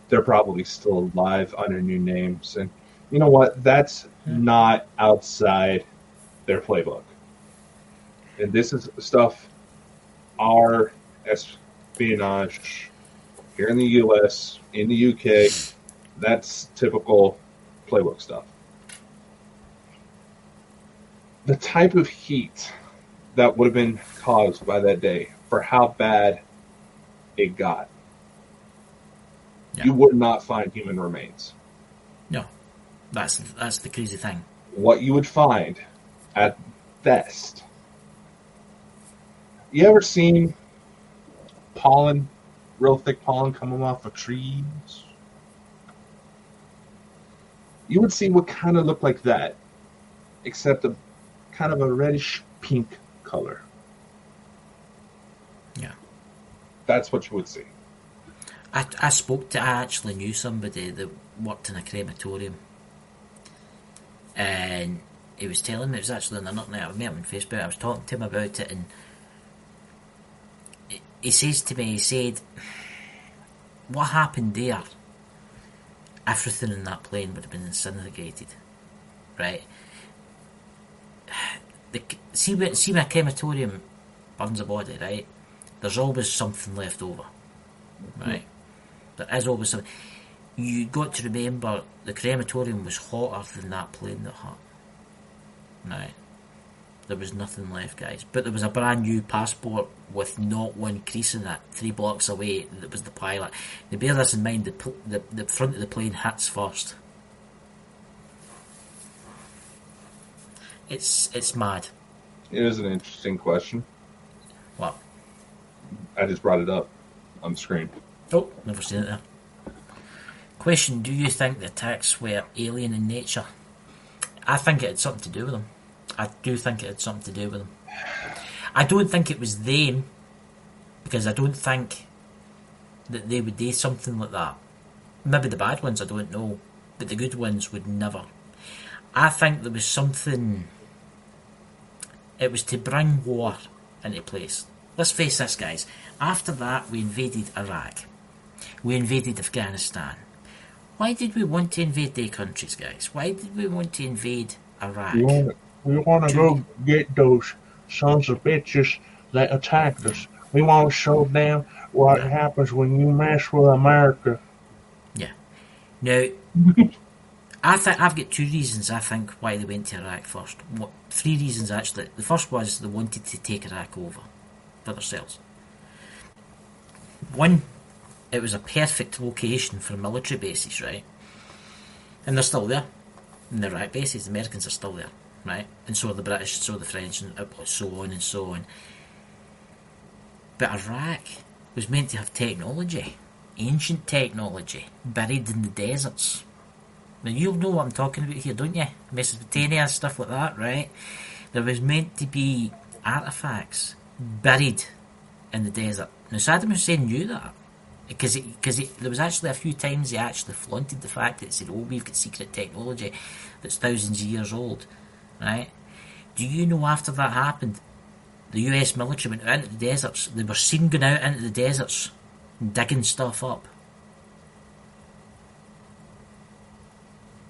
Speaker 3: they're probably still alive under new names. And you know what? That's not outside their playbook. And this is stuff our espionage here in the US, in the UK, that's typical playbook stuff. The type of heat that would have been caused by that day, for how bad it got, you would not find human remains.
Speaker 2: No, that's the crazy thing.
Speaker 3: What you would find, at best, you ever seen pollen, real thick pollen coming off of trees? You would see what kind of looked like that, except a kind of a reddish pink color.
Speaker 2: Yeah.
Speaker 3: That's what you would see.
Speaker 2: I actually knew somebody that worked in a crematorium, and he was telling me, it was actually on the internet, I met him on Facebook, I was talking to him about it, and he says to me, he said, what happened there, everything in that plane would have been incinerated, right? See when a crematorium burns a body, right, there's always something left over, right? There is always something. You got to remember the crematorium was hotter than that plane that hit, right? There was nothing left, guys, but there was a brand new passport with not one crease in it, 3 blocks away. That was the pilot. Now bear this in mind: the front of the plane hits first. It's mad.
Speaker 3: It is an interesting question.
Speaker 2: What?
Speaker 3: I just brought it up on the screen.
Speaker 2: Oh, never seen it there. Question: do you think the attacks were alien in nature? I think it had something to do with them. I do think it had something to do with them. I don't think it was them, because I don't think that they would do something like that. Maybe the bad ones, I don't know, but the good ones would never. I think there was something. It was to bring war into place. Let's face this, guys. After that, we invaded Iraq. We invaded Afghanistan. Why did we want to invade their countries, guys? Why did we want to invade Iraq?
Speaker 4: We want to go get those sons of bitches that attacked us. We want to show them what happens when you mess with America.
Speaker 2: Yeah. Now, I've got two reasons I think why they went to Iraq first. Three reasons actually. The first was they wanted to take Iraq over for themselves. One, it was a perfect location for military bases, right? And they're still there. In the Iraq bases, the Americans are still there, right? And so are the British, so are the French, and so on and so on. But Iraq was meant to have technology, ancient technology, buried in the deserts. Now, you'll know what I'm talking about here, don't you? Mesopotamia, stuff like that, right? There was meant to be artefacts buried in the desert. Now, Saddam Hussein knew that. Because there was actually a few times he actually flaunted the fact that he said, oh, we've got secret technology that's thousands of years old, right? Do you know after that happened, the US military went out into the deserts, they were seen going out into the deserts and digging stuff up.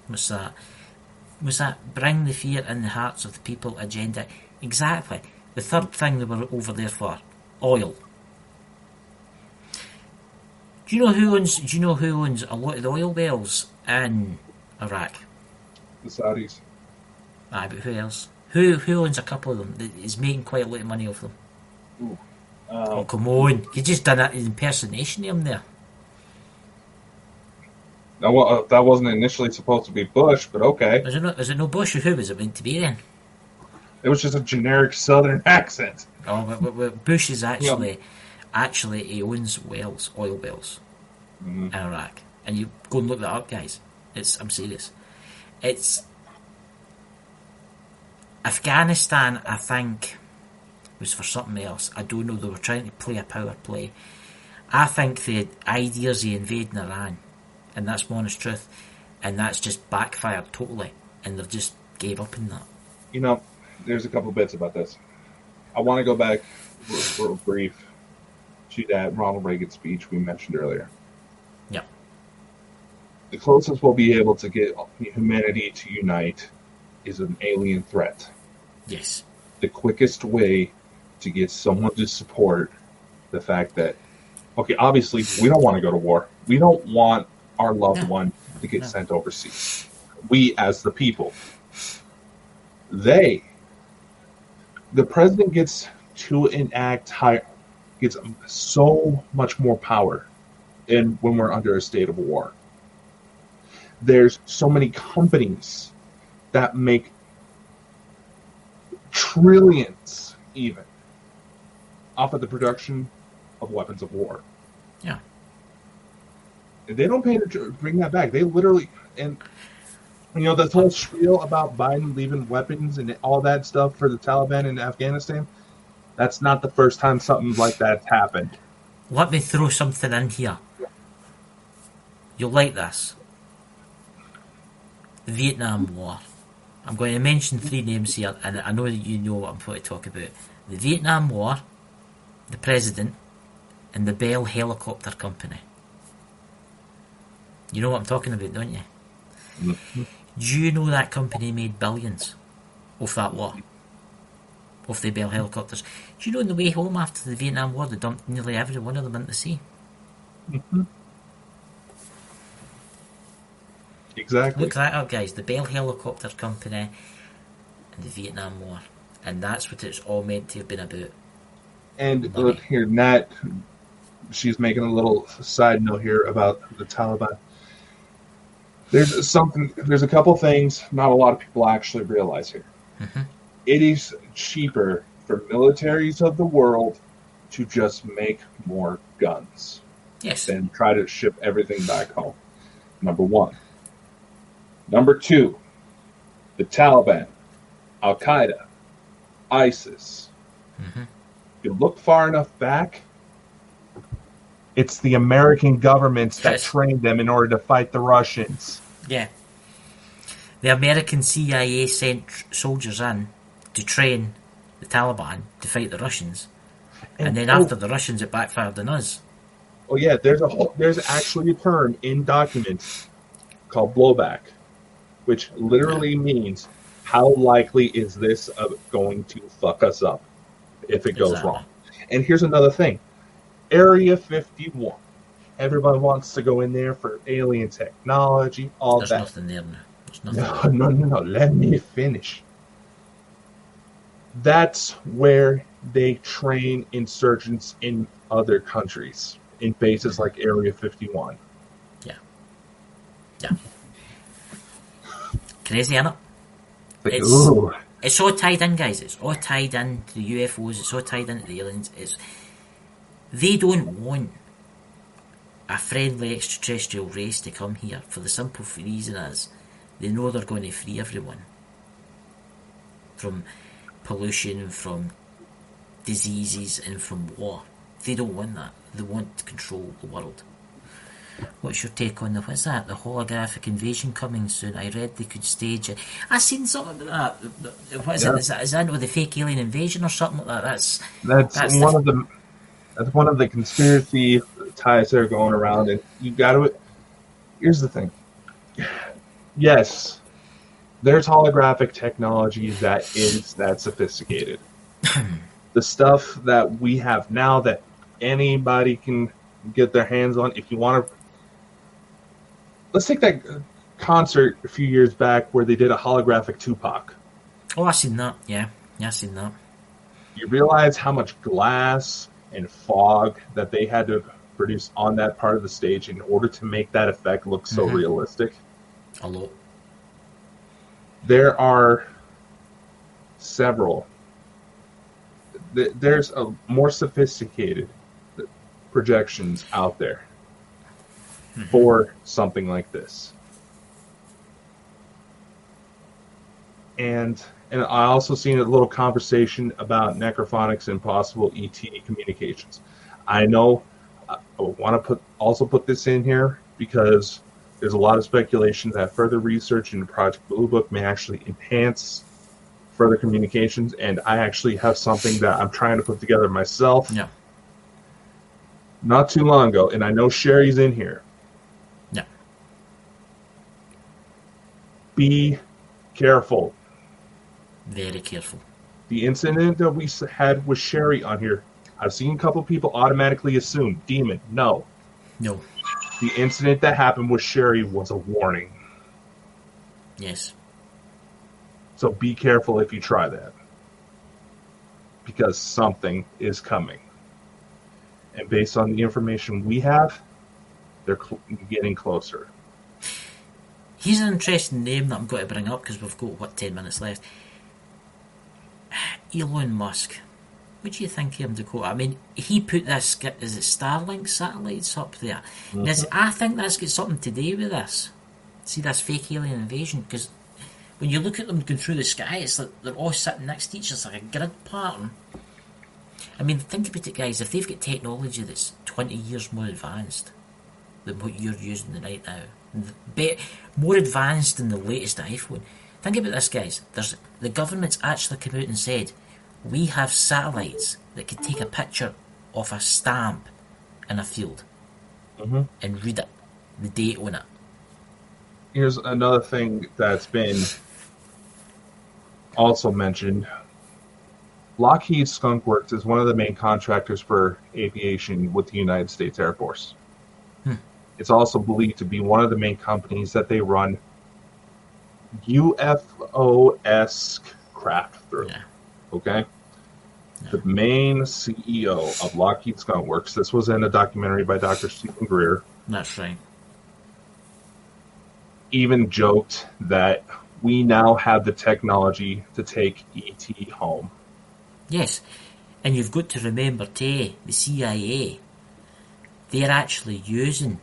Speaker 2: What's that? Was that bring the fear in the hearts of the people agenda? Exactly. The third thing they were over there for, oil. Do you know who owns a lot of the oil wells in Iraq?
Speaker 3: The Saudis.
Speaker 2: Aye, but who else? Who owns a couple of them that is making quite a lot of money off them?
Speaker 3: Ooh.
Speaker 2: Oh, come on. You just done an impersonation of him there.
Speaker 3: That wasn't initially supposed to be Bush, but okay.
Speaker 2: Is it no Bush? Who was it meant to be then?
Speaker 3: It was just a generic Southern accent.
Speaker 2: Oh, but Bush is actually he owns oil wells in Iraq. And you go and look that up, guys. I'm serious. It's Afghanistan, I think, was for something else. I don't know. They were trying to play a power play. I think the ideas of invading Iran, and that's my honest truth, and that's just backfired totally, and they've just gave up in that.
Speaker 3: You know, there's a couple bits about this. I want to go back real brief to that Ronald Reagan speech we mentioned earlier.
Speaker 2: Yeah.
Speaker 3: The closest we'll be able to get humanity to unite is an alien threat.
Speaker 2: Yes.
Speaker 3: The quickest way to get someone to support the fact that, okay, obviously we don't want to go to war. We don't want our loved one to get sent overseas. We as the people. The president gets to enact gets so much more power when we're under a state of war. There's so many companies that make trillions even off of the production of weapons of war.
Speaker 2: Yeah.
Speaker 3: And they don't pay to bring that back. They literally, and you know, this whole spiel about Biden leaving weapons and all that stuff for the Taliban in Afghanistan, that's not the first time something like that's happened.
Speaker 2: Let me throw something in here. You'll like this. The Vietnam War. I'm going to mention three names here, and I know that you know what I'm going to talk about. The Vietnam War, the President, and the Bell Helicopter Company. You know what I'm talking about, don't you?
Speaker 3: Mm-hmm.
Speaker 2: Do you know that company made billions off that war? Off the Bell helicopters. Do you know on the way home after the Vietnam War they dumped nearly every one of them into the sea?
Speaker 3: Mm-hmm. Exactly.
Speaker 2: Look that up, guys. The Bell Helicopter Company and the Vietnam War. And that's what it's all meant to have been about.
Speaker 3: And look here, Nat, she's making a little side note here about the Taliban. There's a couple things not a lot of people actually realize here.
Speaker 2: Mm-hmm.
Speaker 3: It is cheaper for militaries of the world to just make more guns.
Speaker 2: Yes.
Speaker 3: Than try to ship everything back home. Number one. Number two, the Taliban, Al-Qaeda, ISIS.
Speaker 2: Mm-hmm.
Speaker 3: If you look far enough back, it's the American governments that trained them in order to fight the Russians.
Speaker 2: Yeah. The American CIA sent soldiers in to train the Taliban to fight the Russians. And then after the Russians, it backfired on us.
Speaker 3: Oh yeah, there's actually a term in documents called blowback, which literally means how likely is this going to fuck us up if it goes wrong. And here's another thing. Area 51. Everybody wants to go in there for alien technology, all
Speaker 2: There's
Speaker 3: that.
Speaker 2: nothing there now. There's nothing.
Speaker 3: No. Let me finish. That's where they train insurgents in other countries, in bases like Area 51.
Speaker 2: Yeah. Crazy, isn't it?
Speaker 3: Ooh.
Speaker 2: It's all tied in, guys. It's all tied in to the UFOs. It's all tied into the aliens. They don't want a friendly extraterrestrial race to come here for the simple reason is they know they're going to free everyone from pollution, from diseases, and from war. They don't want that. They want to control the world. What's your take on what's that? The holographic invasion coming soon. I read they could stage it. I seen something about that. What is it? Is that with the fake alien invasion or something like that?
Speaker 3: That's one of the conspiracy ties that are going around, and you got to. Here's the thing. Yes, there's holographic technology that is that sophisticated. The stuff that we have now that anybody can get their hands on. If you want to, let's take that concert a few years back where they did a holographic Tupac.
Speaker 2: Oh, I seen that. Yeah, I seen that.
Speaker 3: You realize how much glass and fog that they had to produce on that part of the stage in order to make that effect look so realistic.
Speaker 2: A lot.
Speaker 3: There are several. There's a more sophisticated projections out there for something like this. And I also seen a little conversation about necrophonics and possible ET communications. I know I want to put this in here because there's a lot of speculation that further research into Project Blue Book may actually enhance further communications, and I actually have something that I'm trying to put together myself.
Speaker 2: Yeah.
Speaker 3: Not too long ago, and I know Sherry's in here.
Speaker 2: Yeah.
Speaker 3: Be careful.
Speaker 2: Very careful.
Speaker 3: The incident that we had with Sherry on here, I've seen a couple people automatically assume demon. No. The incident that happened with Sherry was a warning.
Speaker 2: Yes.
Speaker 3: So be careful if you try that. Because something is coming. And based on the information we have, they're getting closer.
Speaker 2: Here's an interesting name that I'm going to bring up because we've got, 10 minutes left. Elon Musk. What do you think of him, Dakota? I mean, he put this, is it Starlink satellites up there? Mm-hmm. I think that's got something to do with this. See, this fake alien invasion? Because when you look at them going through the sky, it's like they're all sitting next to each other. It's like a grid pattern. I mean, think about it, guys. If they've got technology that's 20 years more advanced than what you're using right now, more advanced than the latest iPhone. Think about this, guys. The government's actually come out and said, we have satellites that could take a picture of a stamp in a field and read it, the date on it.
Speaker 3: Here's another thing that's been also mentioned. Lockheed Skunk Works is one of the main contractors for aviation with the United States Air Force. It's also believed to be one of the main companies that they run UFO-esque craft through. Yeah. Okay? Yeah. The main CEO of Lockheed Skunk Works, this was in a documentary by Dr. Stephen Greer.
Speaker 2: That's right.
Speaker 3: Even joked that we now have the technology to take ET home.
Speaker 2: Yes, and you've got to remember too, the CIA, they're actually using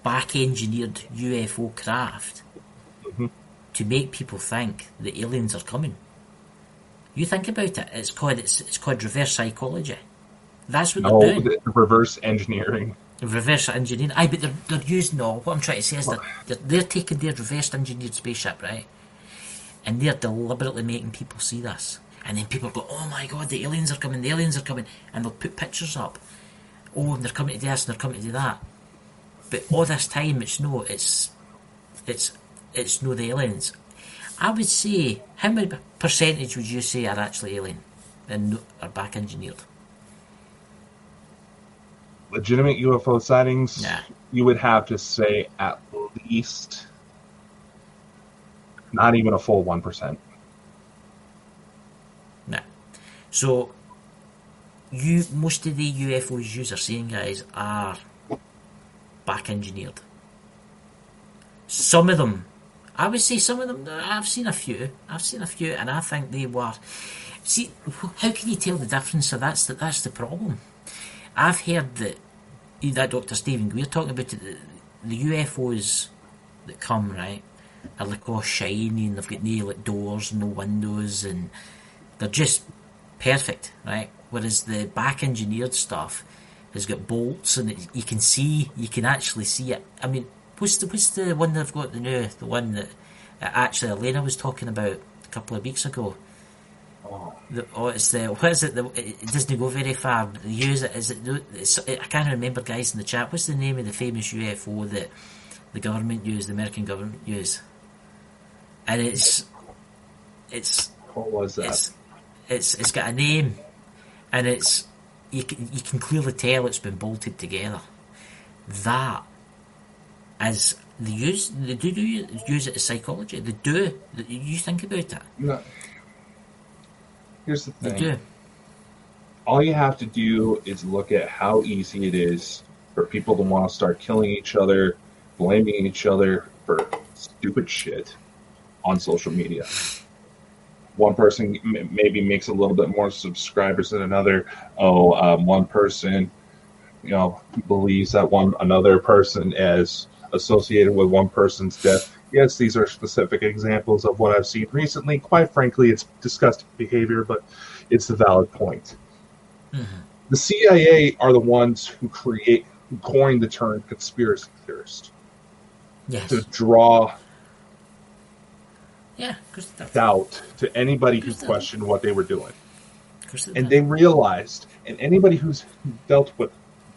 Speaker 2: back-engineered UFO craft to make people think the aliens are coming. You think about it, it's called reverse psychology. That's what they're doing.
Speaker 3: Reverse engineering.
Speaker 2: Reverse engineering. Aye, but they're using what I'm trying to say is that they're taking their reverse engineered spaceship, right? And they're deliberately making people see this. And then people go, oh my god, the aliens are coming, and they'll put pictures up. Oh, and they're coming to do this and they're coming to do that. But all this time it's no the aliens. I would say, how many percentage would you say are actually alien and are back engineered?
Speaker 3: Legitimate UFO sightings,
Speaker 2: yeah.
Speaker 3: You would have to say at least Not even a full 1%.
Speaker 2: No. So, most of the UFOs you are seeing, guys, are back engineered. Some of them, I would say some of them, I've seen a few, and I think they were. See, how can you tell the difference? So that's the problem. I've heard that Dr. Stephen Greer talking about it, the UFOs that come, right, are like all shiny and they've got no like doors, no windows, and they're just perfect, right? Whereas the back engineered stuff has got bolts and you can actually see it. I mean, what's the one they've got the one that actually Elena was talking about a couple of weeks ago? It doesn't go very far. They use it. I can't remember, guys in the chat. What's the name of the famous UFO that the American government used? And it's
Speaker 3: What was that?
Speaker 2: It's got a name, and you can clearly tell it's been bolted together. That is they do use it as psychology. They do. You think about it.
Speaker 3: No. Here's the thing.
Speaker 2: They do.
Speaker 3: All you have to do is look at how easy it is for people to want to start killing each other, blaming each other for stupid shit on social media. One person maybe makes a little bit more subscribers than another. One person, believes that another person is associated with one person's death. Yes, these are specific examples of what I've seen recently. Quite frankly, it's disgusting behavior, but it's a valid point. Mm-hmm. The CIA are the ones who coined the term conspiracy theorist.
Speaker 2: Yes.
Speaker 3: To draw
Speaker 2: doubt
Speaker 3: to anybody who questioned what they were doing. And they realized, and anybody who's dealt with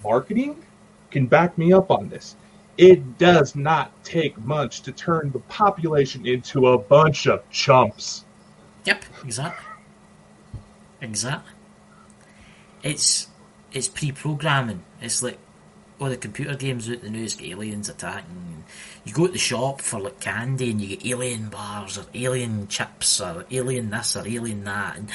Speaker 3: marketing can back me up on this, it does not take much to turn the population into a bunch of chumps.
Speaker 2: Yep, exactly. It's pre-programming. It's like all the computer games out the news get aliens attacking. You go to the shop for like candy and you get alien bars or alien chips or alien this or alien that, and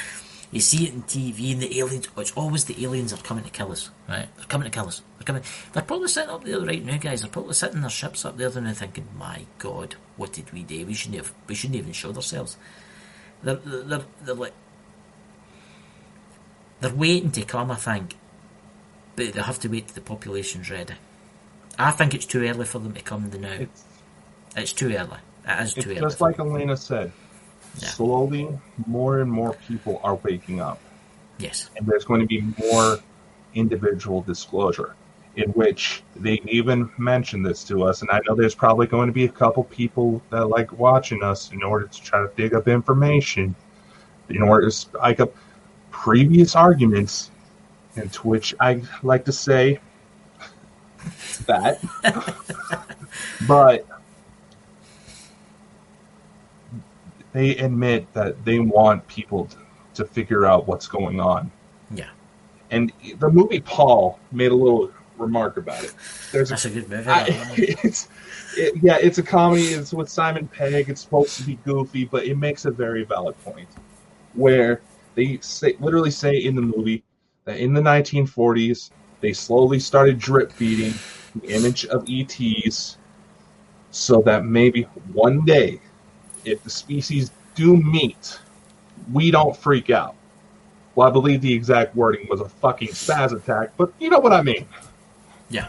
Speaker 2: you see it on TV and the aliens. It's always the aliens are coming to kill us, right? They're coming to kill us. They're probably sitting up there right now, guys. They're probably sitting in their ships up there and thinking, "My God, what did we do? We shouldn't even show ourselves." They're like they're waiting to come, I think, but they have to wait till the population's ready. I think it's too early for them to come now. It's too early. It is too early.
Speaker 3: Just like Elena said, slowly more and more people are waking up.
Speaker 2: Yes.
Speaker 3: And there's going to be more individual disclosure, in which they even mention this to us. And I know there's probably going to be a couple people that like watching us in order to try to dig up information, in order to spike up previous arguments, into which I like to say that. But they admit that they want people to figure out what's going on.
Speaker 2: Yeah.
Speaker 3: And the movie Paul made a little remark about it.
Speaker 2: That's a good movie.
Speaker 3: It's a comedy. It's with Simon Pegg. It's supposed to be goofy, but it makes a very valid point. Where they literally say in the movie that in the 1940s, they slowly started drip feeding the image of ETs so that maybe one day, if the species do meet, we don't freak out. Well, I believe the exact wording was a fucking spaz attack, but you know what I mean.
Speaker 2: Yeah.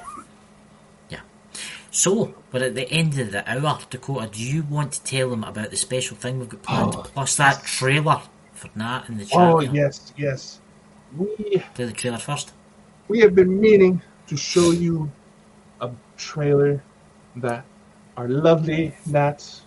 Speaker 2: So, we're at the end of the hour, Dakota. Do you want to tell them about the special thing we've got planned, plus that trailer for Nat in the chat?
Speaker 3: Oh, yes. We
Speaker 2: do the trailer first.
Speaker 3: We have been meaning to show you a trailer that our lovely Nat,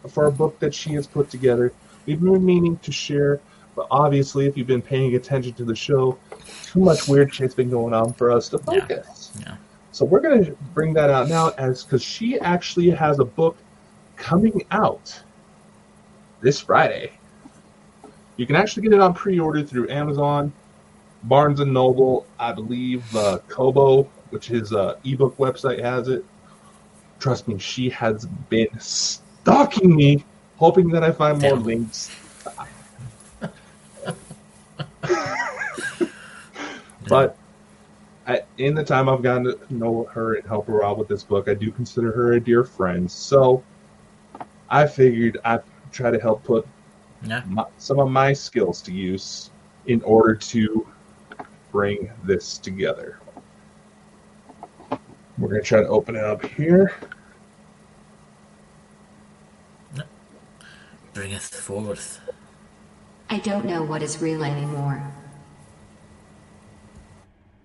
Speaker 3: for a book that she has put together. We've been meaning to share, but obviously, if you've been paying attention to the show, too much weird shit's been going on for us to focus.
Speaker 2: Yeah.
Speaker 3: So we're going to bring that out now, because she actually has a book coming out this Friday. You can actually get it on pre-order through Amazon, Barnes & Noble, I believe Kobo, which is an ebook website, has it. Trust me, she has been stalking me, hoping that I find more
Speaker 2: Damn.
Speaker 3: links. But in the time I've gotten to know her and help her out with this book, I do consider her a dear friend. So I figured I'd try to help put some of my skills to use in order to bring this together. We're going to try to open it up here.
Speaker 2: Bringeth forth.
Speaker 5: I don't know what is real anymore.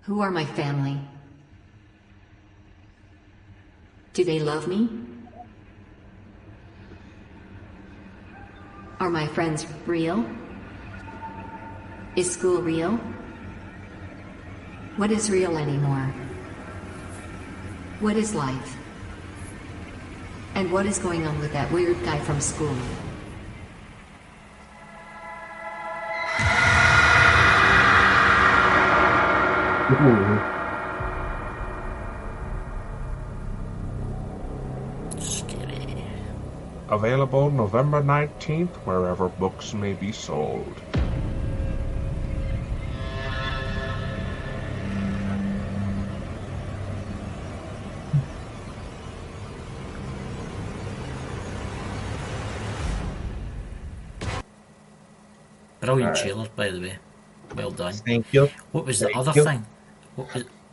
Speaker 5: Who are my family? Do they love me? Are my friends real? Is school real? What is real anymore? What is life? And what is going on with that weird guy from school?
Speaker 2: Scary.
Speaker 4: Available November 19th, wherever books may be sold.
Speaker 2: Brilliant trailer, by the way. Well done.
Speaker 3: Thank you.
Speaker 2: What was the
Speaker 3: Thank
Speaker 2: other
Speaker 3: you.
Speaker 2: thing?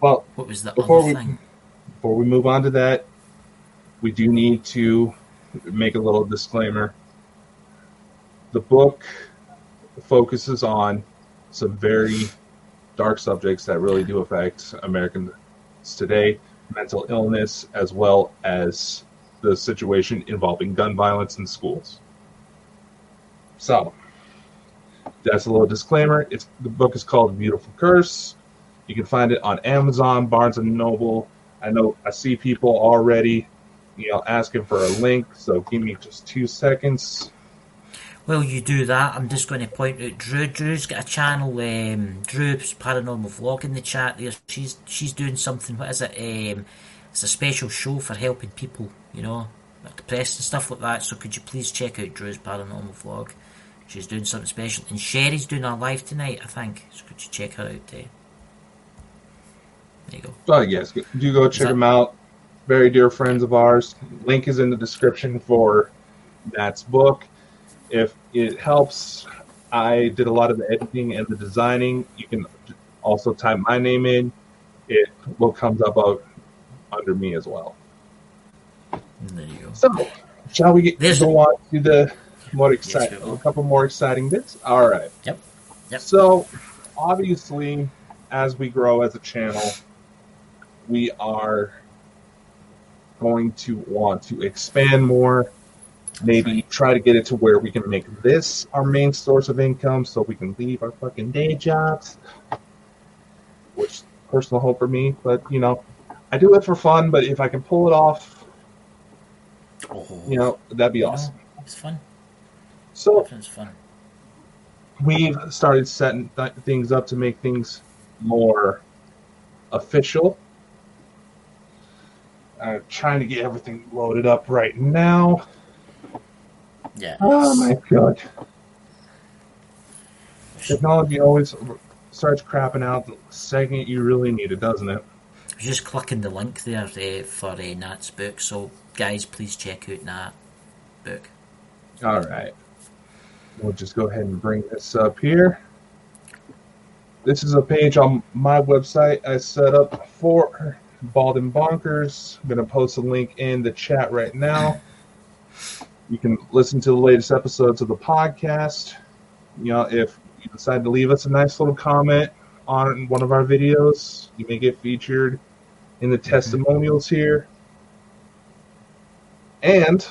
Speaker 3: Well,
Speaker 2: What was the
Speaker 3: before
Speaker 2: other thing?
Speaker 3: Before we move on to that, we do need to make a little disclaimer. The book focuses on some very dark subjects that really do affect Americans today, mental illness, as well as the situation involving gun violence in schools. So, that's a little disclaimer. The book is called Beautiful Curse. You can find it on Amazon, Barnes & Noble. I see people already, asking for a link, so give me just 2 seconds.
Speaker 2: Well, you do that. I'm just going to point out Drew's got a channel, Drew's Paranormal Vlog in the chat there. She's doing something, what is it? It's a special show for helping people, depressed and stuff like that. So could you please check out Drew's Paranormal Vlog? She's doing something special. And Sherry's doing her live tonight, I think. So could you check her out there? There you go.
Speaker 3: Yes, do go check them out. Very dear friends of ours. Link is in the description for Matt's book. If it helps, I did a lot of the editing and the designing. You can also type my name in. It will come up out under me as well.
Speaker 2: There you go.
Speaker 3: So, shall we go on to the more exciting, a couple more exciting bits? All right.
Speaker 2: Yep.
Speaker 3: So, obviously, as we grow as a channel, we are going to want to expand more, maybe try to get it to where we can make this our main source of income so we can leave our fucking day jobs, which personal hope for me, but I do it for fun, but if I can pull it off, that'd be awesome.
Speaker 2: It's fun.
Speaker 3: So
Speaker 2: it's fun.
Speaker 3: We've started setting things up to make things more official. Trying to get everything loaded up right now.
Speaker 2: Yeah.
Speaker 3: Oh my god. Technology always starts crapping out the second you really need it, doesn't it?
Speaker 2: Just clicking the link there for Nat's book. So, guys, please check out Nat's book.
Speaker 3: All right. We'll just go ahead and bring this up here. This is a page on my website I set up for Bald and Bonkers. I'm going to post a link in the chat right now. You can listen to the latest episodes of the podcast. If you decide to leave us a nice little comment on one of our videos, you may get featured in the testimonials here. And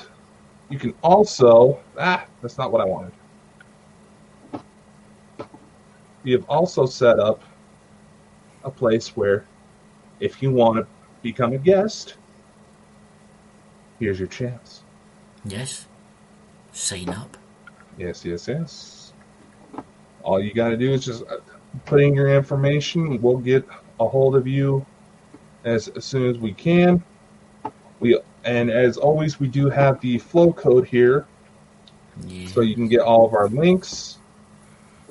Speaker 3: you can also... that's not what I wanted. We have also set up a place where if you want to become a guest, here's your chance.
Speaker 2: Yes. Sign up.
Speaker 3: Yes. All you got to do is just put in your information. We'll get a hold of you as soon as we can. And as always, we do have the flow code here,
Speaker 2: Yeah.
Speaker 3: so you can get all of our links.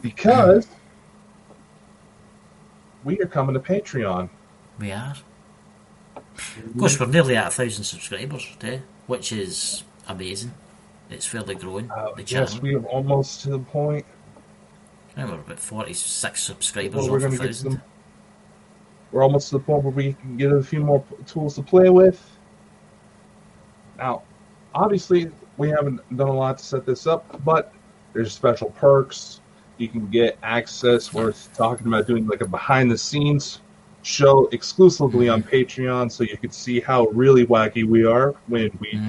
Speaker 3: Because we are coming to Patreon.
Speaker 2: We are. Of course, we're nearly at 1,000 subscribers today, which is amazing. It's fairly growing, the channel.
Speaker 3: Yes, we are almost to the point.
Speaker 2: I think we're about 46 subscribers
Speaker 3: Well, we're
Speaker 2: off
Speaker 3: going to get
Speaker 2: 1,000.
Speaker 3: some. We're almost to the point where we can get a few more tools to play with. Now, obviously, we haven't done a lot to set this up, but there's special perks. You can get access. We're talking about doing like a behind-the-scenes show exclusively on Patreon, so you can see how really wacky we are when we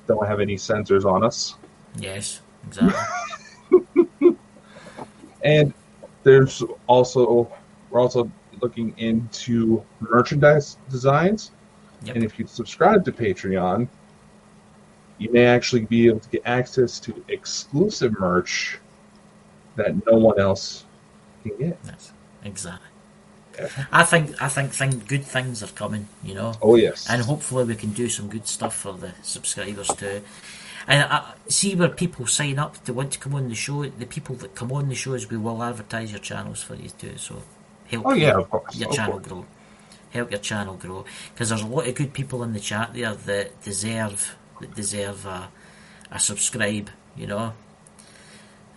Speaker 3: don't have any censors on us.
Speaker 2: Yes, exactly.
Speaker 3: And we're also looking into merchandise designs.
Speaker 2: Yep.
Speaker 3: And if you subscribe to Patreon, you may actually be able to get access to exclusive merch that no one else can get.
Speaker 2: Yes, exactly.
Speaker 3: Yeah.
Speaker 2: I think good things are coming, you know.
Speaker 3: Oh, yes.
Speaker 2: And hopefully we can do some good stuff for the subscribers too. And I see where people sign up to want to come on the show. The people that come on the shows, we will advertise your channels for you too. So help
Speaker 3: of course.
Speaker 2: your
Speaker 3: Of
Speaker 2: channel
Speaker 3: course.
Speaker 2: grow. Help your channel grow, because there's a lot of good people in the chat there that deserve a subscribe. You know,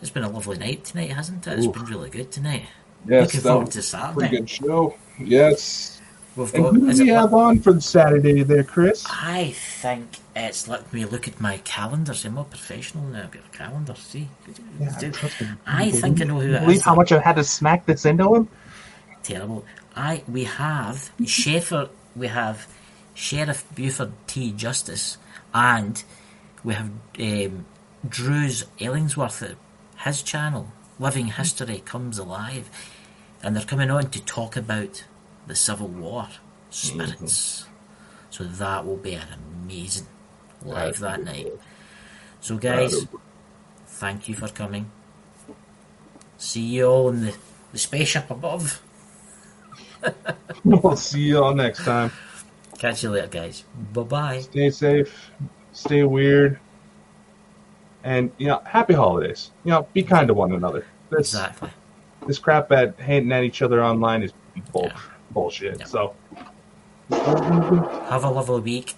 Speaker 2: it's been a lovely night tonight, hasn't it? It's been really good tonight.
Speaker 3: Yes,
Speaker 2: Looking
Speaker 3: that
Speaker 2: forward
Speaker 3: was
Speaker 2: to
Speaker 3: a
Speaker 2: Saturday.
Speaker 3: pretty good show. Yes.
Speaker 2: We've
Speaker 3: And
Speaker 2: got.
Speaker 3: who do
Speaker 2: Is
Speaker 3: we
Speaker 2: it
Speaker 3: have on for the Saturday there, Chris?
Speaker 2: I think it's let me look at my calendar. See, I'm more professional now. I've got a calendar. See,
Speaker 3: trust me.
Speaker 2: I think I know who it
Speaker 4: Believe
Speaker 2: is.
Speaker 4: how much I had to smack this into him?
Speaker 2: Terrible. We have Sheriff Buford T. Justice, and we have Drew's Ellingsworth at his channel, Living History Comes Alive, and they're coming on to talk about the Civil War spirits. So that will be an amazing live that night. So guys, thank you for coming. See you all in the spaceship above.
Speaker 3: We'll see you all next time.
Speaker 2: Catch you later, guys. Bye-bye.
Speaker 3: Stay safe. Stay weird. And, happy holidays. Be kind to one another.
Speaker 2: Exactly.
Speaker 3: This crap at hating at each other online is bullshit.
Speaker 2: Yeah.
Speaker 3: So,
Speaker 2: Have a lovely week.